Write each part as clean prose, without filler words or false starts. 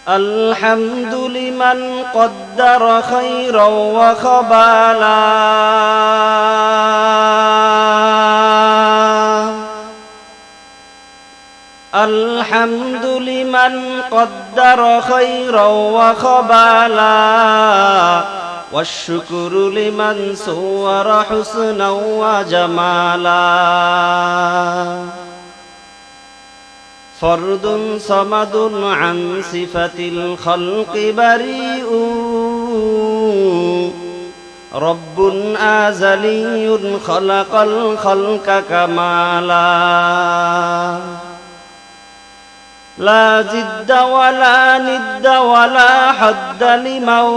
الحمد لمن قدر خيرا وخبالا الحمد لمن قدر خيرا وخبالا والشكر لمن صور حسنا وجمالا فرد صمد عن صفة الخلق بريء رب أزلي خلق الخلق كمالا لا جد ولا ند ولا حد لمولاه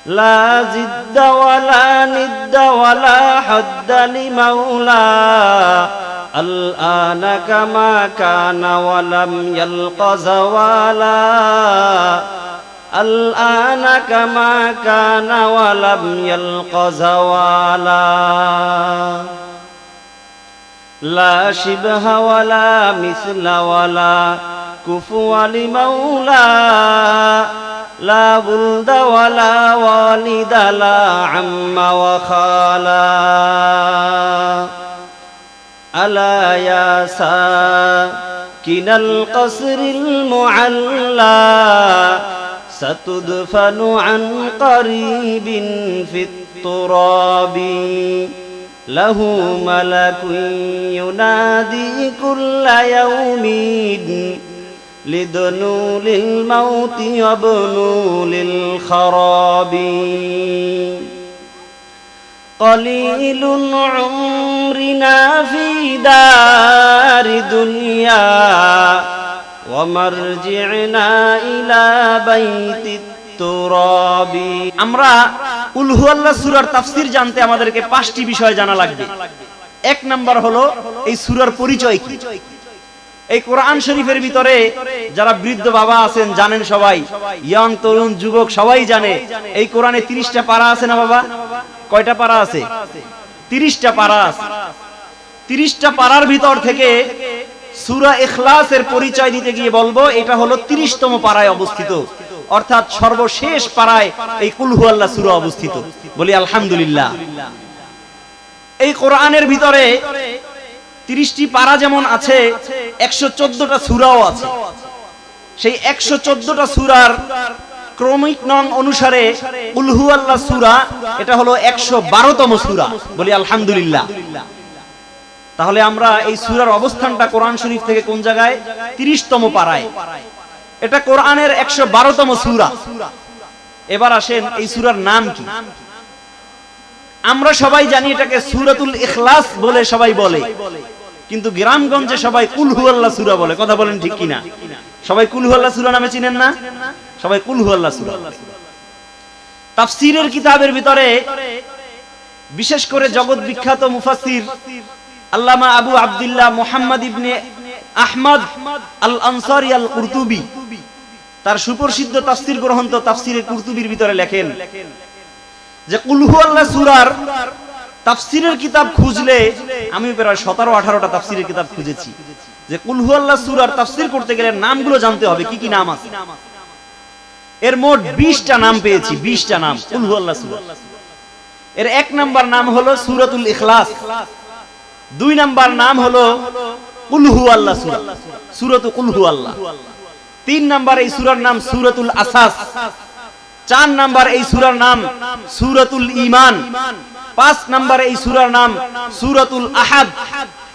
لا جد ولا ند ولا حد لمولاه الآن كما كان ولم يلق زوالا الآن كما كان ولم يلق زوالا لا شبه ولا مثل ولا كفو لمولاه لا ولد ولا والد لا عم وخالا ألا يا ساكن القصر المعلى ستدفن عن قريب في التراب له ملك ينادي كل يوم لدنو للموت وابنو للخراب قليل عمرنا في دار دنيا ومرجعنا إلى بيت التراب আমরা কুল হুয়াল্লাহ সূরার তাফসীর জানতে আমাদেরকে 5টি বিষয় জানা লাগবে। এক নাম্বার হলো এই সূরার পরিচয় কি। এই কোরআন শরীফের ভিতরে যারা বৃদ্ধ বাবা আছেন জানেন, সবাই ইয়াং তরুণ যুবক সবাই জানে এই কোরআনে 30টা পারা আছে না বাবা? কয়টা পারা আছে? 30টা পারা আছে। 30টা পারার ভিতর থেকে সূরা ইখলাসের পরিচয় দিতে গিয়ে বলবো এটা হলো 30তম পারায় অবস্থিত, অর্থাৎ সর্বশেষ পারায় এই কুল হুয়াল্লাহ সূরা অবস্থিত। বলি আলহামদুলিল্লাহ। এই কোরআনের ভিতরে 30টি পারা যেমন আছে, 114টা সূরাও আছে। সেই 114টা সূরার ক্রমিক নং অনুসারে কুল হুয়াল্লাহ সূরা এটা হলো 112তম সূরা। বলি আলহামদুলিল্লাহ। তাহলে আমরা এই সূরার অবস্থানটা কোরআন শরীফ থেকে কোন জায়গায়? 30তম পারায়। এটা কোরআনের 112তম সূরা। এবার আসেন এই সূরার নাম কি? আমরা সবাই জানি এটাকে সূরাতুল ইখলাস বলে সবাই বলে, কিন্তু গ্রামগঞ্জে সবাই কুল হুয়াল্লাহ সূরা বলে। কথা বলেন ঠিক কিনা? সবাই কুল হুয়াল্লাহ সূরা নামে চিনেন না? সবাই কুল হুয়াল্লাহ সূরা। তাফসীরের কিতাবের ভিতরে বিশেষ করে জগৎ বিখ্যাত মুফাসসির আল্লামা আবু আব্দুল্লাহ মুহাম্মদ ইবনে আহমদ আল আনসারী আল কুরতুবী তার সুপ্রসিদ্ধ তাফসীর গ্রন্থ তাফসীরে কুরতুবীর ভিতরে লেখেন যে কুল হুয়াল্লাহ সূরার তাফসীরের কিতাব খুঁজলে আমি প্রায় 17-18টা তাফসীরের কিতাব খুঁজেছি, যে কুল হুয়াল্লাহ সূরার তাফসীর করতে গেলে নামগুলো জানতে হবে কি কি নাম আছে। এর মোট 20টা নাম পেয়েছি, 20টা নাম কুল হুয়াল্লাহ সূরা। এর 1 নাম্বার নাম হলো সূরাতুল ইখলাস, 2 নাম্বার নাম হলো কুল হুয়াল্লাহ সূরা, সূরাতুল কুল হুয়াল্লাহ। 3 নাম্বার এই সূরার নাম সূরাতুল আসাস। 4 নাম্বার এই সূরার নাম সূরাতুল ঈমান। 5 নাম্বার এই সূরার নাম সূরাতুল আহাদ।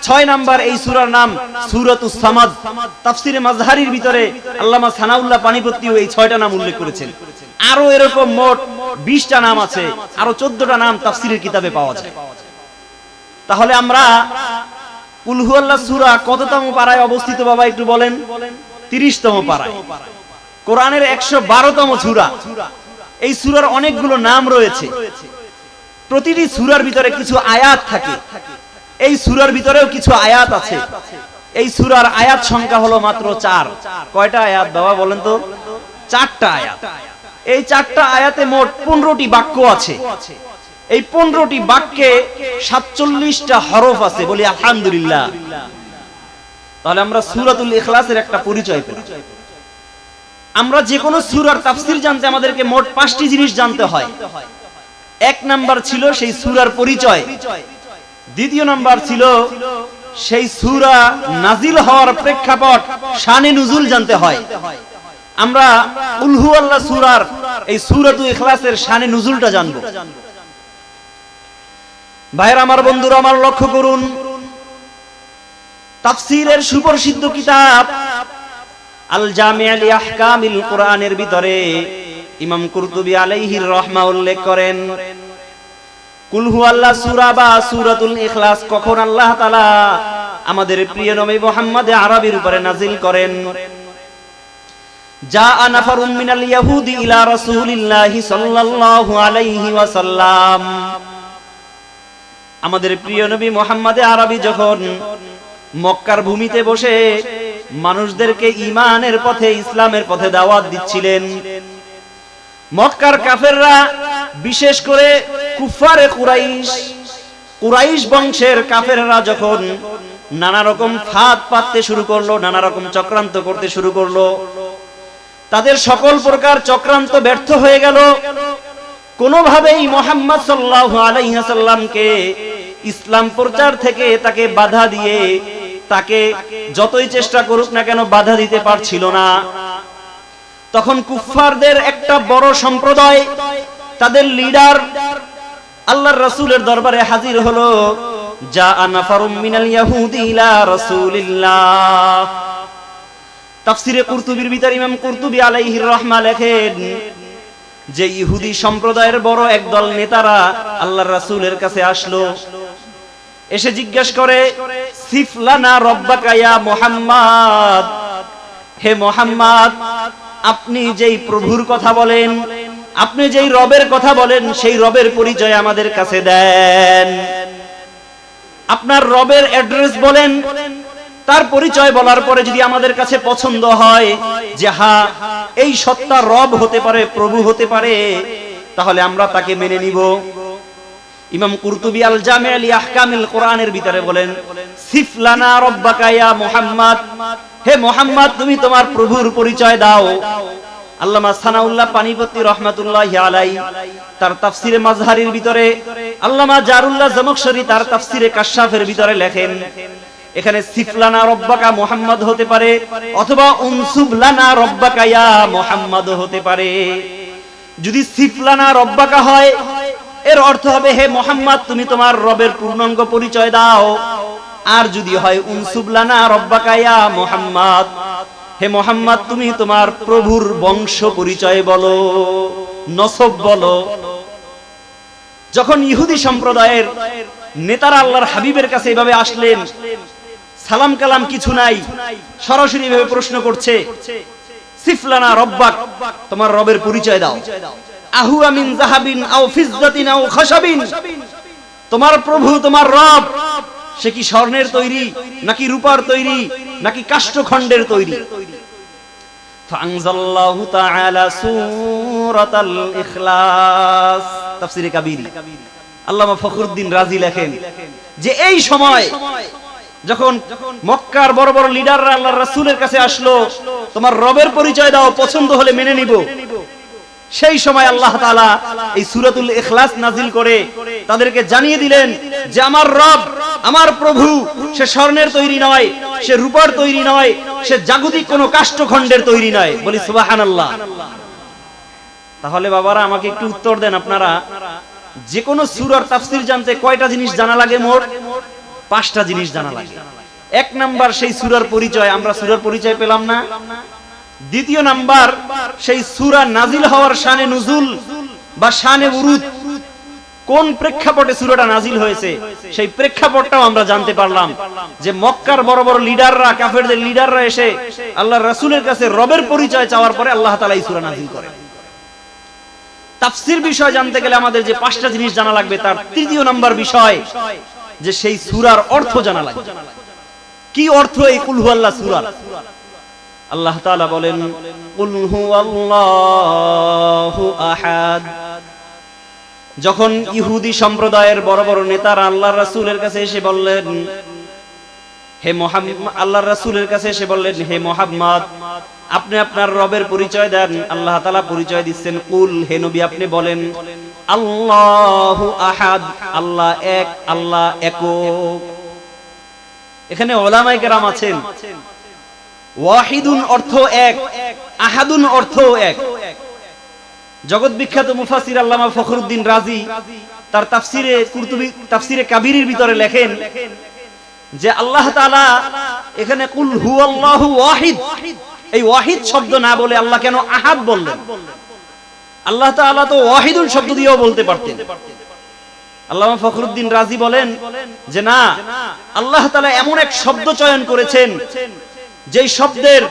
6 নাম্বার এই সূরার নাম সূরাতুস সামাদ। তাফসীরে মাজহারির ভিতরে আল্লামা সানাউল্লাহ পানিপত্তিও এই 6টা নাম উল্লেখ করেছেন। আরো এরকম মোট 20টা নাম আছে, আরো 14টা নাম তাফসীরের কিতাবে পাওয়া যায়। তাহলে আমরা কুল হুয়াল্লাহ সূরা কততম পারায় অবস্থিত বাবা একটু বলেন? 30তম পারায়। কোরআনের 112তম সূরা। এই সূরার অনেকগুলো নাম রয়েছে, প্রতিটি সূরার ভিতরে কিছু আয়াত থাকে। এই সূরার ভিতরেও কিছু আয়াত আছে। এই সূরার আয়াত সংখ্যা হলো মাত্র 4। কয়টা আয়াত বাবা বলেন তো? 4টা আয়াত। এই 4টা আয়াতে মোট 15টি বাক্য আছে। এই 15টি বাক্যে 47টা হরফ আছে। বলি আলহামদুলিল্লাহ। তাহলে আমরা সূরাতুল ইখলাসের একটা পরিচয় পেলাম। আমরা যে কোনো সূরার তাফসীর জানতে আমাদেরকে মোট 5টি জিনিস জানতে হয়। এক নাম্বার ছিল সেই সূরার পরিচয়, দ্বিতীয় নাম্বার ছিল সেই সূরা নাজিল হওয়ার প্রেক্ষাপট, শানে নুজুল জানতে হয়। আমরা কুল হুয়াল্লাহ সূরার এই সূরাতুল ইখলাসের শানে নুজুলটা জানব। ভাইরা আমার, বন্ধুরা আমার, লক্ষ্য করুন, তাফসীরের সুপ্রসিদ্ধ কিতাব আল জামি' লি আহকামিল কুরআনের ভিতরে ইমাম কুরতুবী আলাইহির রাহমা উল্লেখ করেন, কুল হুয়াল্লাহ সূরা বা সূরাতুল ইখলাস কখন আল্লাহ তাআলা আমাদের প্রিয় নবী মুহাম্মদ আরবির উপরে নাজিল করেন। জাআ নাফারুম মিনাল ইয়াহুদি ইলা রাসূলিল্লাহি সাল্লাল্লাহু আলাইহি ওয়াসাল্লাম। আমাদের প্রিয় নবী মুহাম্মদ আরবি যখন মক্কার ভূমিতে বসে মানুষদেরকে ঈমানের পথে, ইসলামের পথে দাওয়াত দিচ্ছিলেন, মক্কার কাফেররা, বিশেষ করে কুফারে কুরাইশ বংশের কাফেররা যখন নানা রকম ফাঁদ পাততে শুরু করলো, নানা রকম চক্রান্ত করতে শুরু করলো, তাদের সকল প্রকার চক্রান্ত ব্যর্থ হয়ে গেল। কোনোভাবেই মুহাম্মদ সাল্লাল্লাহু আলাইহি ওয়াসাল্লামকে ইসলাম প্রচার থেকে তাকে বাধা দিয়ে, তাকে যতই চেষ্টা করুক না কেন বাধা দিতে পারছিল না। তখন কুফফারদের একটা বড় সম্প্রদায়, তাদের লিডার আল্লাহর রাসূলের দরবারে হাজির হলো। জাআ নাফারুম মিনাল ইয়াহুদি ইলা রাসূলিল্লাহ। তাফসীরে কুরতুবীর ভিতর ইমাম কুরতুবী আলাইহির রাহমা লেখেন যে ইহুদি সম্প্রদায়ের বড় একদল নেতারা আল্লাহর রাসূলের কাছে আসলো, এসে জিজ্ঞাসা করে, সিফলানা রব্বাকা ইয়া মুহাম্মদ, হে মুহাম্মদ, আপনি যেই প্রভুর কথা বলেন, আপনি যেই রবের কথা বলেন, সেই রবের পরিচয় আমাদের কাছে দেন। আপনার রবের অ্যাড্রেস বলেন, তার পরিচয় বলার পরে যদি আমাদের কাছে পছন্দ হয় যে হ্যাঁ এই সত্তা রব হতে পারে, প্রভু হতে পারে, তাহলে আমরা তাকে মেনে নিব। ইমাম কুরতুবী আল জামি' লি আহকামিল কুরআনের ভিতরে বলেন, সিফলানা রব্বাকা ইয়া মুহাম্মদ, হে মুহাম্মদ, তুমি তোমার প্রভুর পরিচয় দাও। আল্লামা সানাউল্লাহ পানিপতি রাহমাতুল্লাহি আলাইহি তার তাফসীরে মাজহারির ভিতরে, আল্লামা জারুল্লাহ জামখশরী তার তাফসীরে কাশফের ভিতরে লেখেন, এখানে সিফলানা রব্বাকা মুহাম্মদ হতে পারে, অথবা উনসুবলানা রব্বাকা ইয়া মুহাম্মদ হতে পারে। যদি সিফলানা রব্বাকা হয়, এর অর্থ হবে হে মুহাম্মদ, তুমি তোমার রবের পূর্ণাঙ্গ পরিচয় দাও। আর যদি হয় উনসুবলানা রব্বাকা ইয়া মুহাম্মদ, হে মুহাম্মদ, তুমি তোমার প্রভুর বংশ পরিচয় বলো, নসব বলো। যখন ইহুদি সম্প্রদায়ের নেতারা আল্লাহর হাবিবের কাছে এভাবে আসলেন, সালাম কালাম কিছু নাই, সরাসরি ভাবে প্রশ্ন করছে, সিফলানা রব্বাক, তোমার রবের পরিচয় দাও। আহু আমিন যাহাবিন আও ফিজ্জাতিন আও খাশাবিন, তোমার প্রভু, তোমার রব, সে কি স্বর্ণের তৈরি, নাকি রূপার তৈরি, নাকি কাষ্ঠখণ্ডের তৈরি? ফাআনজাল্লাহু তাআলা সূরাতাল ইখলাস, তাফসীরে কাবীর আল্লামা ফখরুদ্দিন রাজি লেখেন যে এই সময় যখন মক্কার বড় বড় লিডাররা আল্লাহর রাসূলের কাছে আসলো, তোমার রবের পরিচয় দাও, পছন্দ হলে মেনে নিব, সেই সময় আল্লাহ তাআলা এই সূরাতুল ইখলাস নাজিল করে তাদেরকে জানিয়ে দিলেন যে আমার রব, আমার প্রভু, সে স্বর্ণের তৈরি নয়, সে রূপার তৈরি নয়, সে জাগতিক কোনো কাষ্ঠখণ্ডের তৈরি নয়। বলি সুবহানাল্লাহ। তাহলে বাবারা আমাকে একটু উত্তর দেন, আপনারা যে কোনো সূরার তাফসীর জানতে কয়টা জিনিস জানা লাগে? মোট 5টা জিনিস জানা লাগে। এক নাম্বার, সেই সূরার পরিচয়, আমরা সূরার পরিচয় পেলাম না। দ্বিতীয় নাম্বার, সেই সূরা নাজিল হওয়ার শানে নুজুল বা শানে উরুদ, কোন প্রেক্ষাপটে সূরাটা নাজিল হয়েছে, সেই প্রেক্ষাপটটাও আমরা জানতে পারলাম যে মক্কার বড় বড় লিডাররা, কাফেরদের লিডাররা এসে আল্লাহর রাসূলের কাছে রবের পরিচয় চাওয়ার পরে আল্লাহ তাআলা এই সূরা নাজিল করেন। তাফসীর বিষয় জানতে গেলে আমাদের যে 5টা জিনিস জানা লাগবে, তার তৃতীয় নাম্বার বিষয় যে সেই সূরার অর্থ জানা লাগবে। কি অর্থ এই কুল হুয়াল্লাহ সূরার? আল্লাহ তাআলা বলেন, কুল হুয়াল্লাহু আহাদ। যখন ইহুদি সম্প্রদায়ের বড় বড় নেতারা আল্লাহর রাসূলের কাছে এসে বললেন হে মুহাম্মদ, আল্লাহর রাসূলের কাছে এসে বললেন, হে মুহাম্মদ, আপনি আপনার রবের পরিচয় দেন। আল্লাহ তাআলা পরিচয় দিচ্ছেন, কুল, হে নবী আপনি বলেন, আল্লাহু আহাদ, আল্লাহ এক, আল্লাহ একক। এখানে উলামায়ে কেরাম আছেন, ওয়াহিদুন অর্থ এক, আহাদুন অর্থ এক। জগৎ বিখ্যাত মুফাসসির আল্লামা ফখরুদ্দিন রাজি তার তাফসিরে কুরতুবী, তাফসিরে কাবীরের ভিতরে লেখেন যে আল্লাহ তাআলা এখানে কুল হুয়াল্লাহু ওয়াহিদ, এই ওয়াহিদ শব্দ না বলে আল্লাহ কেন আহাদ বললেন? আল্লাহ তাআলা তো ওয়াহিদুন শব্দ দিয়েও বলতে পারতেন। আল্লামা ফখরুদ্দিন রাজি বলেন যে না, আল্লাহ তাআলা এমন এক শব্দ চয়ন করেছেন যেই শব্দের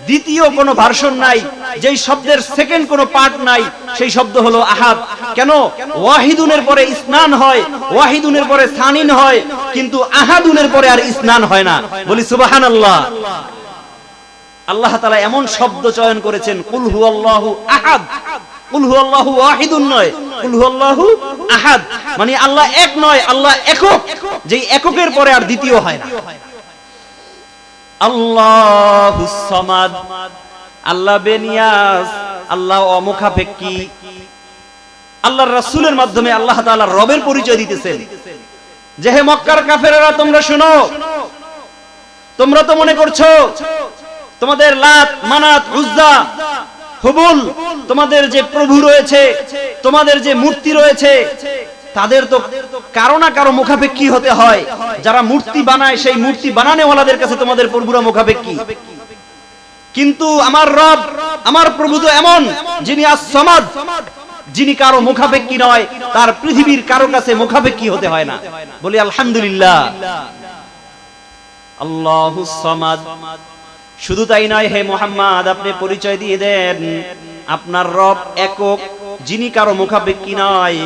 দ্বিতীয় কোনো ভার্সন নাই, যেই শব্দের সেকেন্ড কোনো পার্ট নাই, সেই শব্দ হলো আহাদ। কেন? ওয়াহিদুনের পরে ইসনান হয়, ওয়াহিদুনের পরে সানিন হয়, কিন্তু আহাদুনের পরে আর ইসনান হয় না। বলি সুবহানাল্লাহ। আল্লাহ তাআলা এমন শব্দ চয়ন করেছেন, কুল হুয়াল্লাহু আহাদ, কুল হুয়াল্লাহু ওয়াহিদুন নয়, কুল হুয়াল্লাহু আহাদ, মানে আল্লাহ এক নয়, আল্লাহ একক, যেই এককের পরে আর দ্বিতীয় হয় না। আল্লাহুস সামাদ, আল্লাহ বেনিয়াজ, আল্লাহ অমুখাপেক্ষী। আল্লাহর রাসূলের মাধ্যমে আল্লাহ তাআলা রবের পরিচয় দিতেছেন যে হে মক্কার কাফেররা, তোমরা শুনো, তোমরা তো মনে করছো তোমাদের লাত, মানাত, উজ্জা, হুবুল, তোমাদের যে প্রভু রয়েছে, তোমাদের যে মূর্তি রয়েছে, তাদের তো কারো না কারো মুখাপেক্ষী হতে হয়। যারা মূর্তি বানায় সেই মূর্তি বানানেওয়ালাদের কাছে তোমাদের প্রভুরা মুখাপেক্ষী। কিন্তু আমার রব, আমার প্রভু তো এমন, যিনি আস-সামাদ, যিনি কারো মুখাপেক্ষী নয়, তার পৃথিবীর কারো কাছে মুখাপেক্ষী হতে হয় না। বলি আলহামদুলিল্লাহ। আল্লাহুস সামাদ। শুধু তাই নয়, হে মুহাম্মদ আপনি পরিচয় দিয়ে দেন আপনার রব একক, যিনি কারো মুখাপেক্ষী নয়।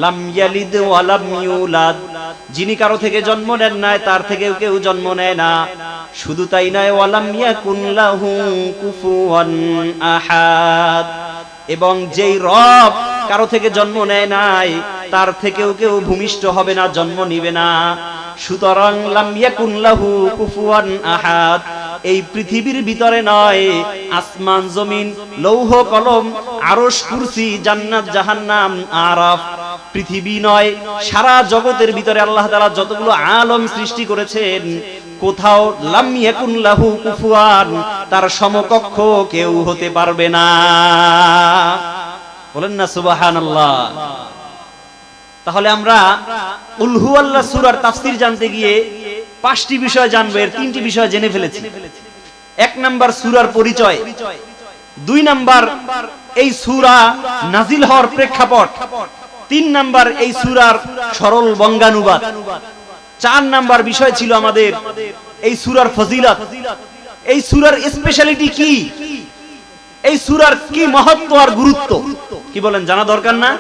লাম ইয়ালিদ ওয়া লাম ইউলাদ, যিনি কারো থেকে জন্ম নেন নাই, তার থেকেও কেউ জন্ম নেয় না। শুধু তাই নয়, ওয়া লাম ইয়াকুন লাহু কুফুয়ান আহাদ, এবং যেই রব কারো থেকে জন্ম নেয় নাই, তার থেকেও কেউ ভূমিষ্ঠ হবে না, জন্ম নিবে না। সুতরাং লাম ইয়াকুন লাহু কুফুয়ান আহাদ, এই পৃথিবীর ভিতরে নয়, আসমান জমিন, লৌহ কলম, আরশ, কুরসি, জান্নাত, জাহান্নাম, আরাফ, পৃথিবী নয়, সারা জগতের ভিতরে আল্লাহ তাআলা যতগুলো আলম সৃষ্টি করেছেন, কোথাও লাম ইয়াকুন লাহু কুফুয়ান, তার সমকক্ষ কেউ হতে পারবে না। বলেন না সুবহানাল্লাহ। তাহলে আমরা কুল হুয়াল্লাহ সূরার তাফসীর জানতে গিয়ে 5টি বিষয় জানবো, এর 3টি বিষয় জেনে ফেলেছি। 1 নাম্বার সূরার পরিচয়, 2 নাম্বার এই সূরা নাজিল হওয়ার প্রেক্ষাপট, 3 নাম্বার এই সূরার সরল বঙ্গানুবাদ, 4 নাম্বার বিষয় ছিল আমাদের এই সূরার ফজিলত, এই সূরার স্পেশালিটি কি, এই সূরার কি মহত্ব আর গুরুত্ব। কি বলেন, জানা দরকার না?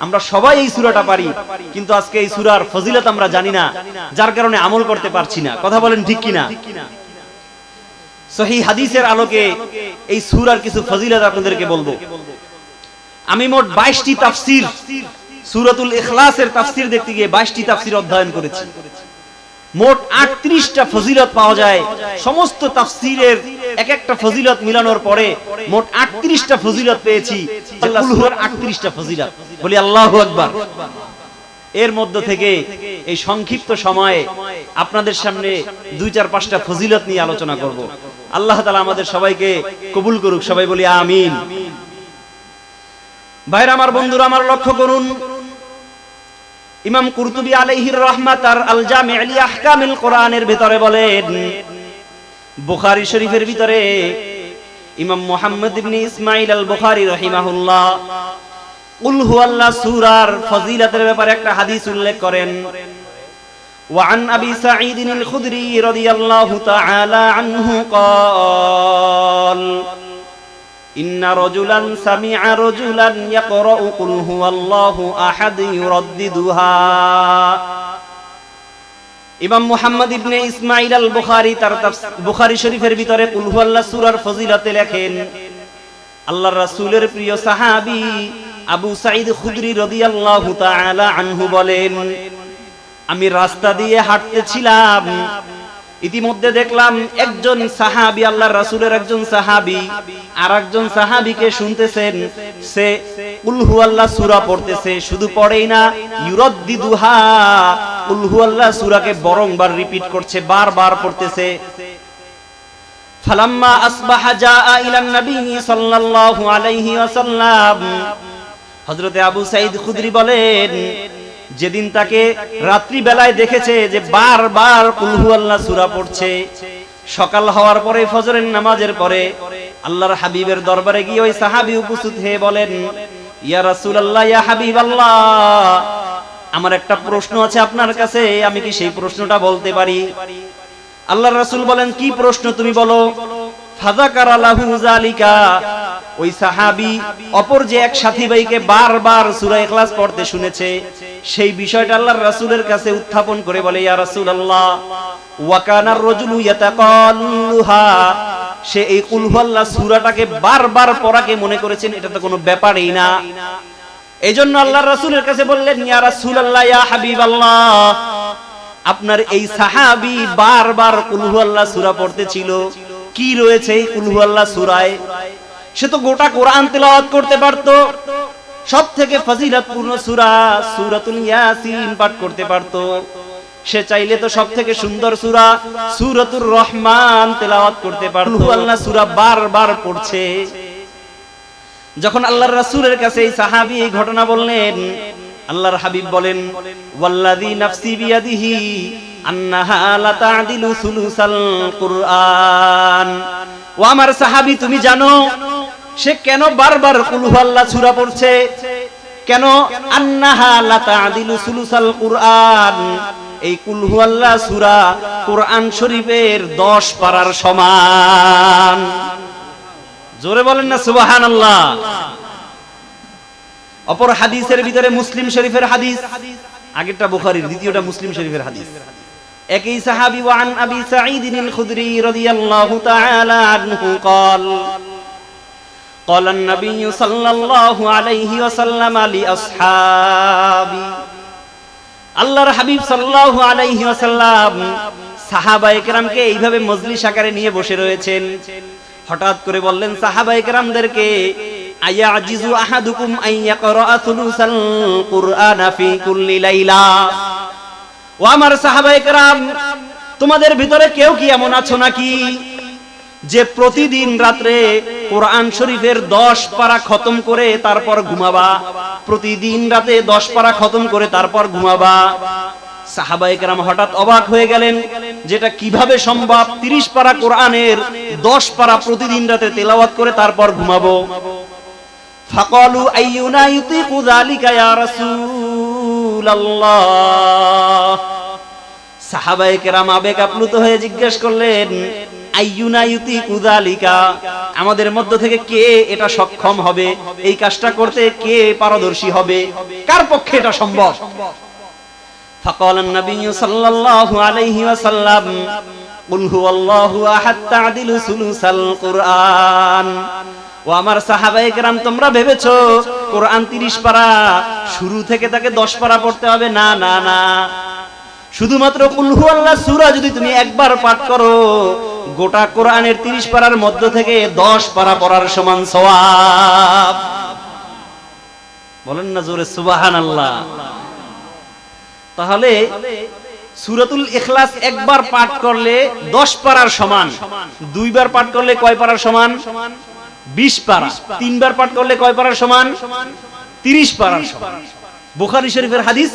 আমরা সবাই এই সূরাটা পারি, কিন্তু আজকে এই সূরার ফজিলত আমরা জানি না, যার কারণে আমল করতে পারছি না। কথা বলেন ঠিক কিনা? সহিহ হাদিসের আলোকে এই সূরার কিছু ফজিলত আপনাদেরকে বলবো। আমি মোট 22টি তাফসীর, সূরাতুল ইখলাসের তাফসীর দেখতে গিয়ে 22টি তাফসীর অধ্যয়ন করেছি। মোট 38টা ফজিলত পাওয়া যায়। সমস্ত তাফসীরের এক একটা ফজিলত মিলানোর পরে মোট 38টা ফজিলত পেয়েছি। আল্লাহ সূরার 38টা ফজিলত। বলি আল্লাহু আকবার। এর মধ্য থেকে এই সংক্ষিপ্ত সময়ে আপনাদের সামনে 2-4-5টা ফজিলত নিয়ে আলোচনা করব। আল্লাহ তাআলা আমাদের সবাইকে কবুল করুক। সবাই বলি আমিন। ভাইরা আমার, বন্ধুরা আমার, লক্ষ্য করুন, ইমাম কুরতুবী আলাইহির রাহমাত আর আল জামি' লি আহকামিল কোরআনের ভিতরে বলেন, বুখারী শরীফের ভিতরে ইমাম মুহাম্মদ ইবনে ইসমাঈল আল বুখারী রাহিমাহুল্লাহ কুল হুয়াল্লাহ সূরার ফজিলতের ব্যাপারে একটা হাদিস উল্লেখ করেন। ওয়া আন আবি সাঈদ আল খুদরি রাদিয়াল্লাহু তাআলা আনহু ক্বাল ইন্না রাজুলান সামি'a রাজুলান ইয়াকরাউ কুল হুয়াল্লাহু আহাদ ইউরাদ্দিদুহা। ইমাম মুহাম্মদ ইবনে ইসমাঈল আল বুখারী তার বুখারী শরীফের ভিতরে কুল হুয়াল্লাহ সূরার ফজিলতে লেখেন, আল্লাহর রাসূলের প্রিয় সাহাবী আবু সাঈদ খুদরি রাদিয়াল্লাহু তাআলা আনহু বলেন, আমি রাস্তা দিয়ে হাঁটতেছিলাম, ইতিমধ্যে দেখলাম একজন সাহাবী, আল্লাহর রাসূলের একজন সাহাবী আর একজন সাহাবীকে শুনতেছেন সে কুল হুয়াল্লাহ সূরা পড়তেছে, শুধু পড়েই না ইউরাদ্দিদুহা, কুল হুয়াল্লাহ সূরাকে বারংবার রিপিট করছে, বারবার পড়তেছে। ফালাম্মা আসবাহা জাআ ইলান নবী সাল্লাল্লাহু আলাইহি ওয়াসাল্লাম, হযরতে আবু সাঈদ খুদরি বলেন যেদিন তাকে রাত্রি বেলায় দেখেছে যে বারবার কুল হুয়াল্লাহ সূরা পড়ছে, সকাল হওয়ার পরে ফজরের নামাজের পরে আল্লাহর হাবিবের দরবারে গিয়ে ওই সাহাবী উপস্থিত হয়ে বলেন, ইয়া রাসূলুল্লাহ, ইয়া হাবিবাল্লাহ, আমার একটা প্রশ্ন আছে আপনার কাছে, আমি কি সেই প্রশ্নটা বলতে পারি? আল্লাহর রাসূল বলেন, কি প্রশ্ন তুমি বলো। ফাযাকারা লাহু যালিকা, ওই সাহাবী অপর যে এক সাথী ভাইকে বারবার সূরা ইখলাস পড়তে শুনেছে, সেই বিষয়টা আল্লাহর রাসূলের কাছে উত্থাপন করে বলে, ইয়া রাসূলুল্লাহ, ওয়া কানার রাজুলু ইয়াতাকাল্লুহা, সে এই কুল হুয়াল্লাহ সূরাটাকে বারবার পড়াকে মনে করেছেন এটা তো কোনো ব্যাপারই না। এইজন্য আল্লাহর রাসূলের কাছে বললেন, ইয়া রাসূলুল্লাহ, ইয়া হাবিবাল্লাহ, আপনার এই সাহাবী বারবার কুল হুয়াল্লাহ সূরা পড়তেছিল, কি রয়েছে এই কুল হুয়াল্লাহ সূরায়? সে তো গোটা কোরআন তেলাওয়াত করতে পারত, সবথেকে ফজিলতপূর্ণ সূরা সূরাতুল ইয়াসিন পাঠ করতে পারত, সে চাইলে তো সবথেকে সুন্দর সূরা সূরাতুর রহমান তেলাওয়াত করতে পারত। কুল হুয়াল্লাহ সূরা বারবার পড়ছে। যখন আল্লাহর রাসূলের কাছে এই সাহাবী এই ঘটনা বললেন, আল্লাহর হাবিব বলেন, ওয়াল্লাযী নাফসি বিয়াদিহি আন্নাহা লা তা'দিলু সুলুসাল কুরআন, ও আমার সাহাবী, তুমি জানো সে কেন বারবার কুল হুয়াল্লাহ সূরা পড়ছে? কেন? আন্নাহা লা তা'দিলু সুলুসাল কুরআন, এই কুল হুয়াল্লাহ সূরা কোরআন শরীফের 10 পারার সমান। জোরে বলেন না সুবহানাল্লাহ। অপর হাদিসের ভিতরে মুসলিম শরীফের হাদিস, আগেরটা বুখারীর, দ্বিতীয়টা মুসলিম শরীফের হাদিস। একই সাহাবী, ওয়া আন আবি সাঈদ আল খুদরি রাদিয়াল্লাহু তাআলা আনহু قال قال النبي صلى الله عليه وسلم لأصحابي, আল্লাহর হাবিব সাল্লাল্লাহু আলাইহি ওয়াসাল্লাম সাহাবায়ে কেরামকে এইভাবে মজলিস আকারে নিয়ে বসে রয়েছেন। হঠাৎ করে বললেন সাহাবায়ে কেরামদেরকে, আয়াজিজু আহাদুকুম আন ইয়াকরা সুলুসাল কুরআনা ফি কুল্লি লাইলা, ও আমার সাহাবায়ে কেরাম, তোমাদের ভিতরে কেউ কি এমন আছো নাকি যে প্রতিদিন রাতে কোরআন শরীফের 10 পারা খতম করে তারপর ঘুমাবা? প্রতিদিন রাতে 10 পারা খতম করে তারপর ঘুমাবা? সাহাবায়ে কেরাম হঠাৎ অবাক হয়ে গেলেন, যেটা কিভাবে সম্ভব? 30 পারা কোরআনের 10 পারা প্রতিদিন রাতে তেলাওয়াত করে তারপর ঘুমাবো। ফাকালু আইয়ুনা ইউতিকু যালিকা ইয়া রাসূলুল্লাহ, সাহাবায়ে কেরাম আবেগ আপ্লুত হয়ে জিজ্ঞেস করলেন, আইয়ুনা ইউতিকু যালিকা, আমাদের মধ্য থেকে কে এটা সক্ষম হবে? এই কাজটা করতে কে পারদর্শী হবে? কার পক্ষে এটা সম্ভব? فقال النبي صلى الله عليه وسلم قل هو الله احد تعدل ثلث القرآن, ও আমার সাহাবায়ে কেরাম, তোমরা ভেবেছো কোরআন 30 পারা শুরু থেকে তাকে 10 পারা পড়তে হবে? না না না, শুধুমাত্র কুল হুয়াল্লাহ সূরা যদি তুমি একবার পাঠ করো, গোটা কোরআনের 30 পারার মধ্য থেকে 10 পারা পড়ার সমান সওয়াব। বলেন না জোরে সুবহানাল্লাহ। তাহলে সূরাতুল ইখলাস একবার পাঠ করলে 10 পারার সমান, দুইবার পাঠ করলে কয় পারার সমান? 20 পারা। তিনবার পাঠ করলে কয় পারার সমান? 30 পারার সমান। বুখারী শরীফের হাদিস,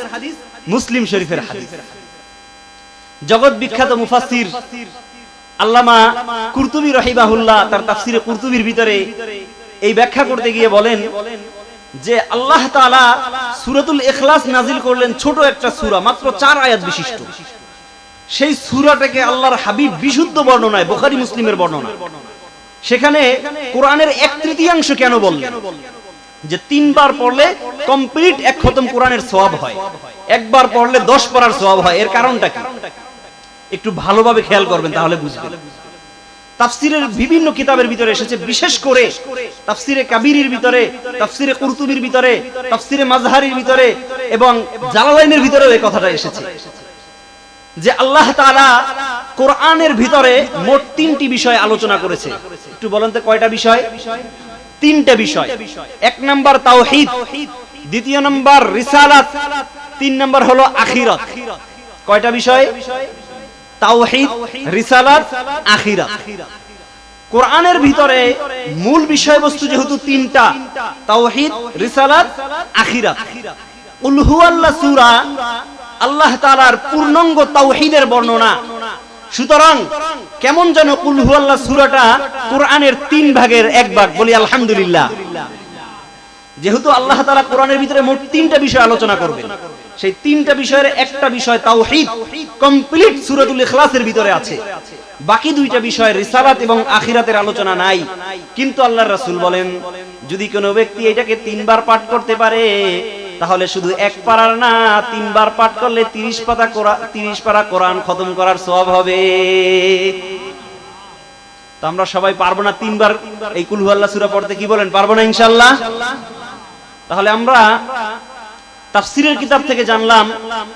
মুসলিম শরীফের হাদিস। জগৎ বিখ্যাত মুফাসসির আল্লামা কুরতুবী রাহিমাহুল্লাহ তার তাফসীরে কুরতুবীর ভিতরে এই ব্যাখ্যা করতে গিয়ে বলেন যে আল্লাহ তাআলা সূরাতুল ইখলাস নাজিল করলেন, ছোট একটা সূরা, মাত্র 4 আয়াত বিশিষ্ট। সেই সূরাটাকে আল্লাহর হাবিব বিশুদ্ধ বর্ণনায়, বুখারী মুসলিমের বর্ণনা, সেখানে কোরআনের 1/3 কেন বললেন? যে 3 বার পড়লে কমপ্লিট এক খতম কোরআনের সওয়াব হয়, একবার পড়লে 10 পারার সওয়াব হয়। এর কারণটা কি? একটু ভালোভাবে খেয়াল করবেন, তাহলে বুঝবেন। তাফসীরের বিভিন্ন কিতাবের ভিতরে এসেছে, বিশেষ করে তাফসীরে কাবীরের ভিতরে, তাফসীরে কুরতুবীর ভিতরে, তাফসীরে মাজহারির ভিতরে এবং জালালাইনের ভিতরেও এই কথাটা এসেছে যে আল্লাহ তাআলা কোরআনের ভিতরে মোট 3টি বিষয় আলোচনা করেছে। একটু বলেন তো কয়টা বিষয়? 3টে বিষয়। 1 নাম্বার তাওহীদ, 2 নাম্বার রিসালাত, 3 নাম্বার হলো আখিরাত। কয়টা বিষয়? তাওহীদ, রিসালাত, আখিরাত। কোরআনের ভিতরে মূল বিষয়বস্তু যেহেতু 3টা, তাওহীদ, রিসালাত, আখিরাত। কুল হুয়াল্লাহ সূরা আল্লাহ তাআলার পূর্ণাঙ্গ তাওহীদের বর্ণনা। সুতরাং কেমন যেন কুল হুয়াল্লাহ সূরাটা কোরআনের 3 ভাগের 1 ভাগ। বলি আলহামদুলিল্লাহ। যেহেতু আল্লাহ তাআলা কোরআনের ভিতরে মোট 3টা বিষয় আলোচনা করবেন, সেই 3টা বিষয়ের একটা বিষয় তাওহীদ কমপ্লিট সূরাতুল ইখলাসের ভিতরে আছে। বাকি 2টা বিষয় রিসালাত এবং আখিরাতের আলোচনা নাই। কিন্তু আল্লাহর রাসূল বলেন, যদি কোনো ব্যক্তি এটাকে 3 বার পাঠ করতে পারে, তাহলে শুধু 1 পারার না, 3 বার পাঠ করলে 30 পারা কোরআন খতম করার সওয়াব হবে। তো আমরা সবাই পারবো না 3 বার এই কুল হুয়াল্লাহ সূরা পড়তে? কি বলেন, পারবো না ইনশাআল্লাহ? তাহলে আমরা তাফসীরের কিতাব থেকে জানলাম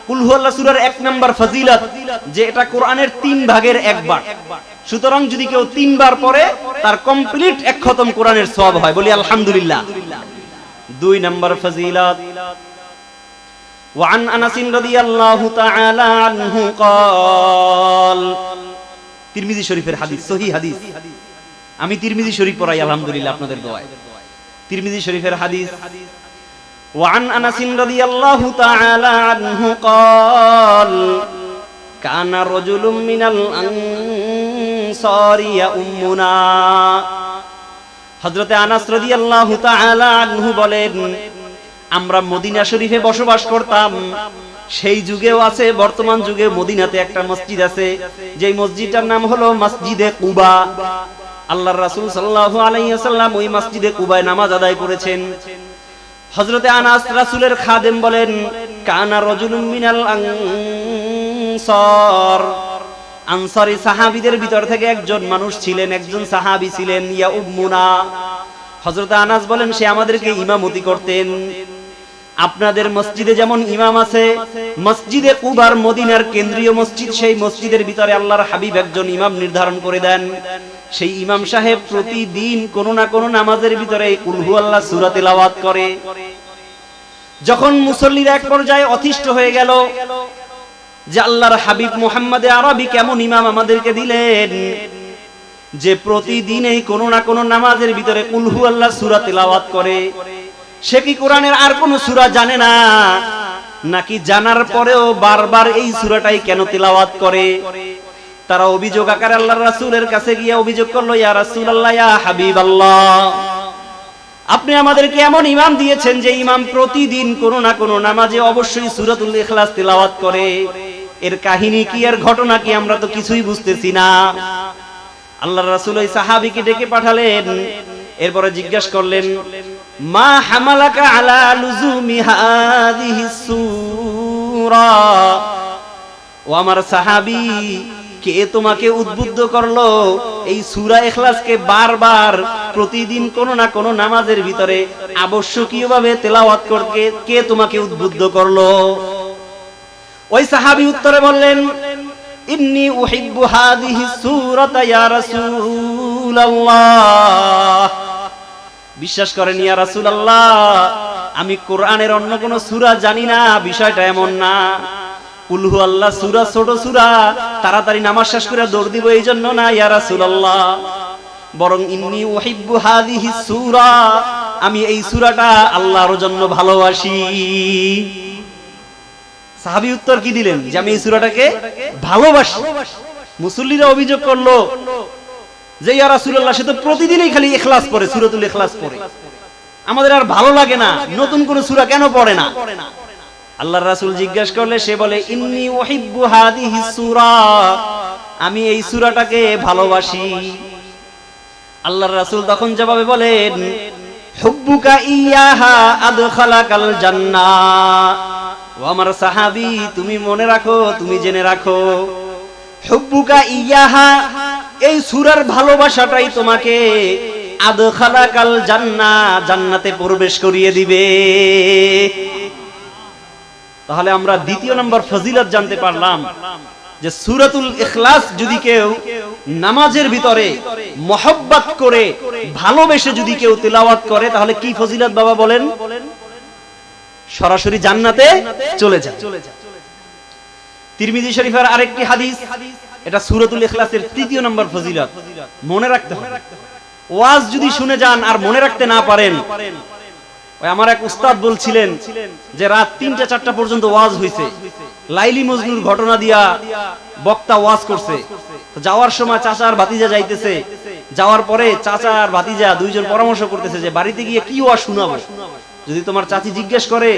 কুল হুয়াল্লাহ সূরার 1 নাম্বার ফজিলত, যে এটা কোরআনের 3 ভাগের 1 ভাগ। সুতরাং যদি কেউ 3 বার পড়ে, তার কমপ্লিট 1 খতম কোরআনের সওয়াব হয়। বলি আলহামদুলিল্লাহ। 2 নাম্বার ফজিলত, ওয়ান আনাস রাদিয়াল্লাহু তাআলা আনহু قال, তিরমিজি শরীফের হাদিস, সহিহ হাদিস। আমি তিরমিজি শরীফ পড়াই আলহামদুলিল্লাহ আপনাদের দোয়ায়। তিরমিজি শরীফের হাদিস, ওয়ান আনাস রাদিয়াল্লাহু তাআলা আনহু قال, কানা রাজুলুম মিনাল আনসারি ইয়াউমুনা। হযরতে আনাস রাদিয়াল্লাহু তাআলা আনহু বলেন, আমরা মদিনা শরীফে বসবাস করতাম। সেই যুগেও আছে, বর্তমান যুগে মদিনাতে একটা মসজিদ আছে, যেই মসজিদটার নাম হলো মসজিদে কুবা। আল্লাহর রাসূল সাল্লাল্লাহু আলাইহি ওয়াসাল্লাম ওই মসজিদে কুবায় নামাজ আদায় করেছেন। হযরতে আনাস রাসূলের খাদেম বলেন, কানা রাজুলুম মিনাল আনসার, আনসারী সাহাবীদের ভিতর থেকে একজন মানুষ ছিলেন, একজন সাহাবী ছিলেন, ইয়া উম্মুনা। হযরত আনাস বলেন, সে আমাদেরকে ইমামতি করতেন। আপনাদের মসজিদে যেমন ইমাম আছে, মসজিদে কুবার মদিনার কেন্দ্রীয় মসজিদ, সেই মসজিদের ভিতরে আল্লাহর হাবিব একজন ইমাম নির্ধারণ করে দেন। সেই ইমাম সাহেব প্রতিদিন কোন না কোন নামাজের ভিতরে কুল হুয়াল্লাহ সূরা তেলাওয়াত করে। যখন মুসল্লিরা এক পর্যায়ে অতিষ্ঠ হয়ে গেল যে আল্লাহর হাবিব মুহাম্মদে আরবি কেমন ইমাম আমাদেরকে দিলেন, যে প্রতিদিন এই কোন না কোন নামাজের ভিতরে কুল হুয়াল্লাহ সূরা তেলাওয়াত করে, সে কি কোরআনের আর কোন সূরা জানে না, নাকি জানার পরেও বারবার এই সূরাটাই কেন তেলাওয়াত করে? তারা অভিযোগ আকারে আল্লাহর রাসূলের কাছে গিয়ে অভিযোগ করলো, ইয়া রাসূলুল্লাহ, ইয়া হাবিবাল্লাহ, আপনি আমাদেরকে এমন ইমাম দিয়েছেন যে ইমাম প্রতিদিন কোন না কোন নামাজে অবশ্যই সূরাতুল ইখলাস তেলাওয়াত করে। এর কাহিনী কি, এর ঘটনা কি, আমরা তো কিছুই বুঝতেছি না। আল্লাহর রাসূল ওই সাহাবীকে ডেকে পাঠালেন। এরপরে জিজ্ঞাসা করলেন, মা হামালাকা আলা লুজুমি হাযিহিস সূরা, ও আমার সাহাবী, কে তোমাকে উদ্বুদ্ধ করলো এই সূরা ইখলাসকে বারবার প্রতিদিন কোন না কোন নামাজের ভিতরে আবশ্যকীয়ভাবে তেলাওয়াত করতে? কে তোমাকে উদ্বুদ্ধ করলো? ওই সাহাবী উত্তরে বললেন, ইন্নী উহিব্বু হাযিহিস সূরাতা ইয়া রাসূলুল্লাহ, বিশ্বাস করেন ইয়া রাসূলুল্লাহ, আমি কোরআনের অন্য কোন সূরা জানি না, বিষয়টা এমন না। কুল হুয়াল্লাহ সূরা ছোট সূরা, তাড়াতাড়ি নামাজ শেষ করে দৌড় দিব এই জন্য না ইয়া রাসূলুল্লাহ, বরং ইন্নী উহিব্বু হাযিহিস সূরা, আমি এই সূরাটা আল্লাহর জন্য ভালোবাসি। সাহাবী উত্তর কি দিলেন? যে আমি এই সূরাটাকে ভালোবাসি। মুসল্লিরা অভিযোগ করলো যে ইয়া রাসূলুল্লাহ, সে তো প্রতিদিনই খালি ইখলাস পড়ে, সূরাতুল ইখলাস পড়ে, আমাদের আর ভালো লাগে না, নতুন কোন সূরা কেন পড়ে না? আল্লাহর রাসূল জিজ্ঞাসা করলে সে বলে, ইন্নী উহিব্বু হাযিহিস সূরা, আমি এই সূরাটাকে ভালোবাসি। আল্লাহর রাসূল তখন জবাবে বলেন, হুব্বুকা ইয়াহা আদখালাকাল জান্নাহ। ও আমার সাহাবী, তুমি মনে রাখো, তুমি জেনে রাখো, হুব্বুকা ইয়াহা, এই সূরার ভালোবাসাটাই তোমাকে আদখালাকাল জান্নাহ, জান্নাতে প্রবেশ করিয়ে দিবে। তাহলে আমরা দ্বিতীয় নম্বর ফজিলত জানতে পারলাম যে সূরাতুল ইখলাস যদি কেউ নামাজের ভিতরে মহব্বত করে ভালোবেসে যদি কেউ তিলাওয়াত করে তাহলে কি ফজিলত বাবা বলেন? সরাসরি জান্নাতে চলে যায়। তিরমিজি শরীফের আরেকটি হাদিস, এটা সূরাতুল ইখলাসের 3 নম্বর ফজিলত, মনে রাখতে হবে। ওয়াজ যদি শুনে যান আর মনে রাখতে না পারেন, ওই আমার এক উস্তাদ বলছিলেন যে রাত 3টা-4টা পর্যন্ত ওয়াজ হইছে, লাইলি মজনুর ঘটনা দিয়া বক্তা ওয়াজ করছে। তো যাওয়ার সময় চাচা আর ভাতিজা যাইতেছে, যাওয়ার পরে চাচা আর ভাতিজা দুইজন পরামর্শ করতেছে যে বাড়িতে গিয়ে কি ওয়াজ শোনাবো। যদি তোমার চাচি জিজ্ঞেস করে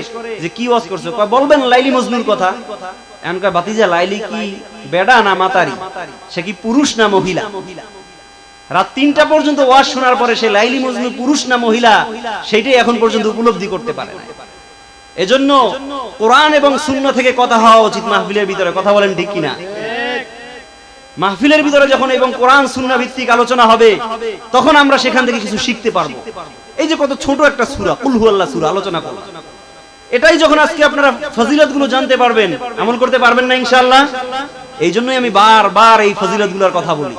যে কি ওয়াজ করছো, কয় বলবেন লাইলি মজনুর কথা। এখন কয় ভাতিজা লাইলি কি বেডা না মাতারি, সে কি পুরুষ না মহিলা? রাত 3টা পর্যন্ত ওয়াজ শোনার পরে সে লাইলি মজনু পুরুষ না মহিলা সেটাই এখন পর্যন্ত উপলব্ধি করতে পারে না। এজন্য কোরআন এবং সুন্নাহ থেকে কথা হওয়া উচিত মাহফিলের ভিতরে। কথা বলেন ঠিক কিনা? মাহফিলের ভিতরে যখন এবং কোরআন সুন্নাহ ভিত্তিক আলোচনা হবে তখন আমরা সেখান থেকে কিছু শিখতে পারবো। এই যে কত ছোট একটা সূরা কুল হুয়াল্লাহ সূরা আলোচনা করলাম, এটাই যখন আজকে আপনারা ফজিলতগুলো জানতে পারবেন, আমল করতে পারবেন না ইনশাআল্লাহ। এই জন্যই আমি বারবার এই ফজিলতগুলোর কথা বলি।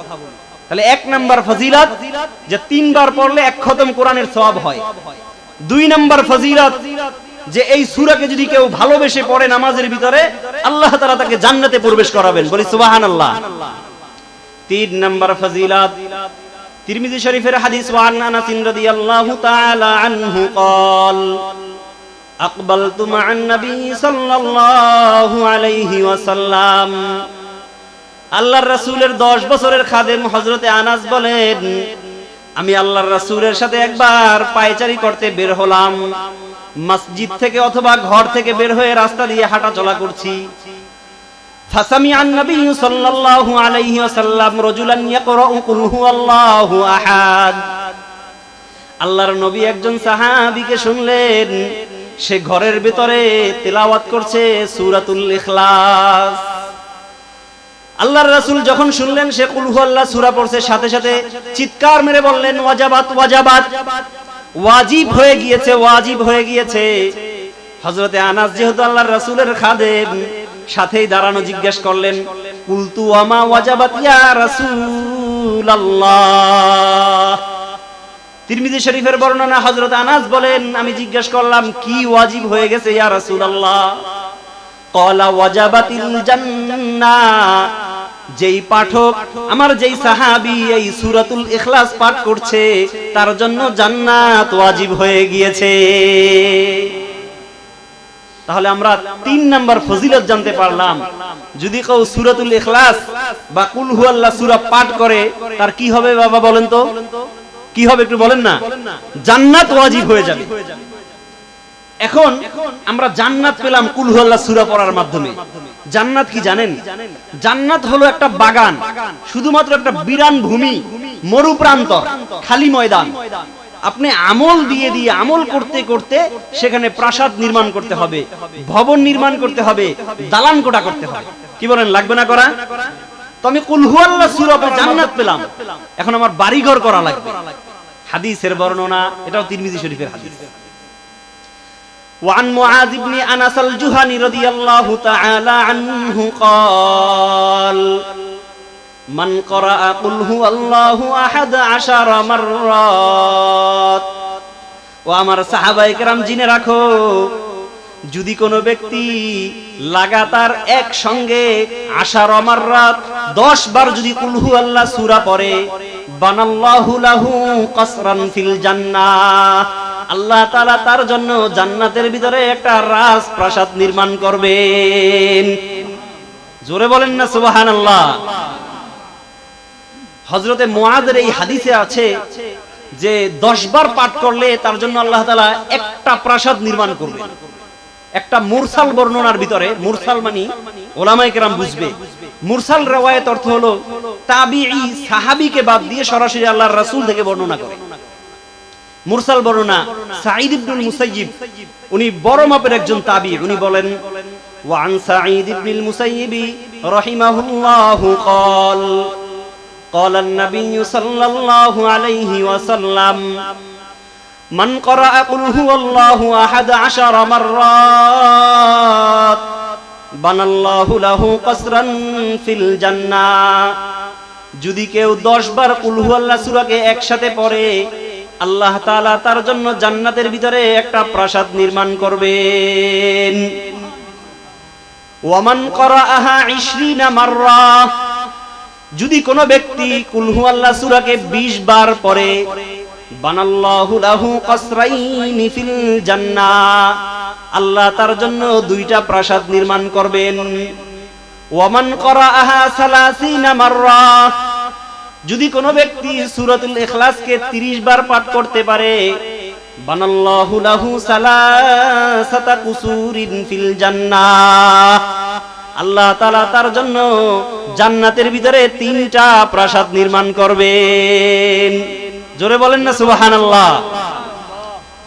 তাহলে 1 নাম্বার ফজিলত যে 3 বার পড়লে 1 খতম কোরআনের সওয়াব হয়। 2 নাম্বার ফজিলত যে এই সূরাকে যদি কেউ ভালোবেসে পড়ে নামাজের ভিতরে, আল্লাহ তাআলা তাকে জান্নাতে প্রবেশ করাবেন। বলি সুবহানাল্লাহ। 3 নাম্বার ফজিলত তিরমিজি শরীফের হাদিস, ওয়া আন আনাস রাদিয়াল্লাহু তাআলা আনহু قال আকবালতু মা'আন নবী সাল্লাল্লাহু আলাইহি ওয়াসাল্লাম। আল্লাহর রাসূলের 10 বছরের খাদেম হযরতে আনাস বলেন, আমি আল্লাহর রাসূলের সাথে একবার পায়চারি করতে বের হলাম। মসজিদ থেকে অথবা ঘর থেকে বের হয়ে রাস্তা দিয়ে হাঁটা চলা করছি। ফাসামিআন নবী সাল্লাল্লাহু আলাইহি ওয়াসাল্লাম রাজুলান ইয়াকরাউ কুল হুয়াল্লাহু আহাদ। আল্লাহর নবী একজন সাহাবীকে শুনলেন, সে ঘরের ভিতরে তিলাওয়াত করছে সূরাতুল ইখলাস। আল্লাহর রাসূল যখন শুনলেন সে কুল হুয়াল্লাহ সূরা পড়ছে, সাথে সাথে চিৎকার মেরে বললেন, ওয়াজাবাত ওয়াজাবাত, ওয়াজিব হয়ে গিয়েছে, ওয়াজিব হয়ে গিয়েছে। হযরতে আনাস যেহেতু আল্লাহর রাসূলের খাদেম, সাথেই দাঁড়ানো জিজ্ঞেস করলেন, কুলতু ওয়ামা ওয়াজাবাত ইয়া রাসূলুল্লাহ। তিরমিজি শরীফের বর্ণনা, হযরত আনাস বলেন, আমি জিজ্ঞেস করলাম কি ওয়াজিব হয়ে গেছে ইয়া রাসূলুল্লাহ? ক্বালা ওয়াজাবাতিল জান্নাহ। যেই পাঠক, আমার যেই সাহাবী এই সূরাতুল ইখলাস পাঠ করছে তার জন্য জান্নাত ওয়াজিব হয়ে গিয়েছে। তাহলে আমরা 3 নাম্বার ফজিলত জানতে পারলাম, যদি কেউ সূরাতুল ইখলাস বা কুল হুয়াল্লাহ সূরা পাঠ করে তার কি হবে বাবা বলেন তো? কি হবে একটু বলেন না? জান্নাত ওয়াজিব হয়ে যাবে। এখন আমরা জান্নাত পেলাম কুল হুয়াল্লাহ সূরা পড়ার মাধ্যমে। জান্নাত কি জানেন? জান্নাত হলো একটা বাগান, শুধুমাত্র একটা বিরান ভূমি, মরুপ্রান্তর, খালি ময়দান। আপনি আমল দিয়ে দিয়ে আমল করতে করতে সেখানে প্রাসাদ নির্মাণ করতে হবে, ভবন নির্মাণ করতে হবে, দালান কোঠা করতে হবে। কি বলেন, লাগবে না করা? তো আমি কুল হুয়াল্লাহ সূরা পড়ে জান্নাত পেলাম, এখন আমার বাড়িঘর করা লাগবে। হাদিসের বর্ণনা, এটাও তিরমিজি শরীফের হাদিস। وعن معاذ بن أنس الجهني رضي الله تعالى عنه قال من قرأ قل هو الله أحد عشر مرات। ও আমার সাহাবায়ে কেরাম জেনে রাখো, যদি কোনো ব্যক্তি লাগাতার এক সঙ্গে 10 মাররাত 10 বার যদি কুল হুয়াল্লাহ সূরা পড়ে, বানাল্লাহু লাহু কাসরান ফিল জান্নাহ, আল্লাহ তাআলা তার জন্য জান্নাতের ভিতরে একটা রাজপ্রাসাদ নির্মাণ করবেন। জোরে বলেন না সুবহানাল্লাহ। হযরতে মুআযের এই হাদিসে আছে যে 10 বার পাঠ করলে তার জন্য আল্লাহ তাআলা একটা প্রাসাদ নির্মাণ করবেন। একটা মুরসাল বর্ণনার ভিতরে, মুরসাল মানে উলামায়ে কেরাম বুঝবে, মুরসাল riwayat অর্থ হলো তাবিঈ সাহাবীকে বাদ দিয়ে সরাসরি আল্লাহর রাসূল থেকে বর্ণনা করে। মুরসাল বর্ণনা সাঈদ ইবনুল মুসাইয়িব, উনি বড় মাপের একজন তাবিঈ, উনি বলেন, ওয়া আন সাঈদ ইবনুল মুসাইয়িব রাহিমাহুল্লাহু قال قال النبي صلى الله عليه وسلم من قرأ قل هو الله 11 مرات বানাল্লাহু লাহু কসরান ফিল জান্নাহ। যদি কেউ 10 বার কুল হুয়াল্লাহ সূরাকে একসাথে পড়ে, আল্লাহ তাআলা তার জন্য জান্নাতের ভিতরে একটা প্রাসাদ নির্মাণ করবেন। ওয়ামান করাআহা 20 মাররা, যদি কোনো ব্যক্তি কুল হুয়াল্লাহ সূরাকে 20 বার পড়ে, বানাল্লাহু লাহু কসরাইনি ফিল জান্নাহ, আল্লাহ তার জন্য 2টা প্রাসাদ নির্মাণ করবেন। ওয়ামান করাআহা 30 মাররা, যদি কোনো ব্যক্তি সূরাতুল ইখলাসকে 30 বার পাঠ করতে পারে, বানাল্লাহু লাহু সালাসাতা কুসুরিন ফিল জান্নাহ, আল্লাহ তাআলা তার জন্য জান্নাতের ভিতরে 3টা প্রাসাদ নির্মাণ করবেন। জোরে বলেন না সুবহানাল্লাহ।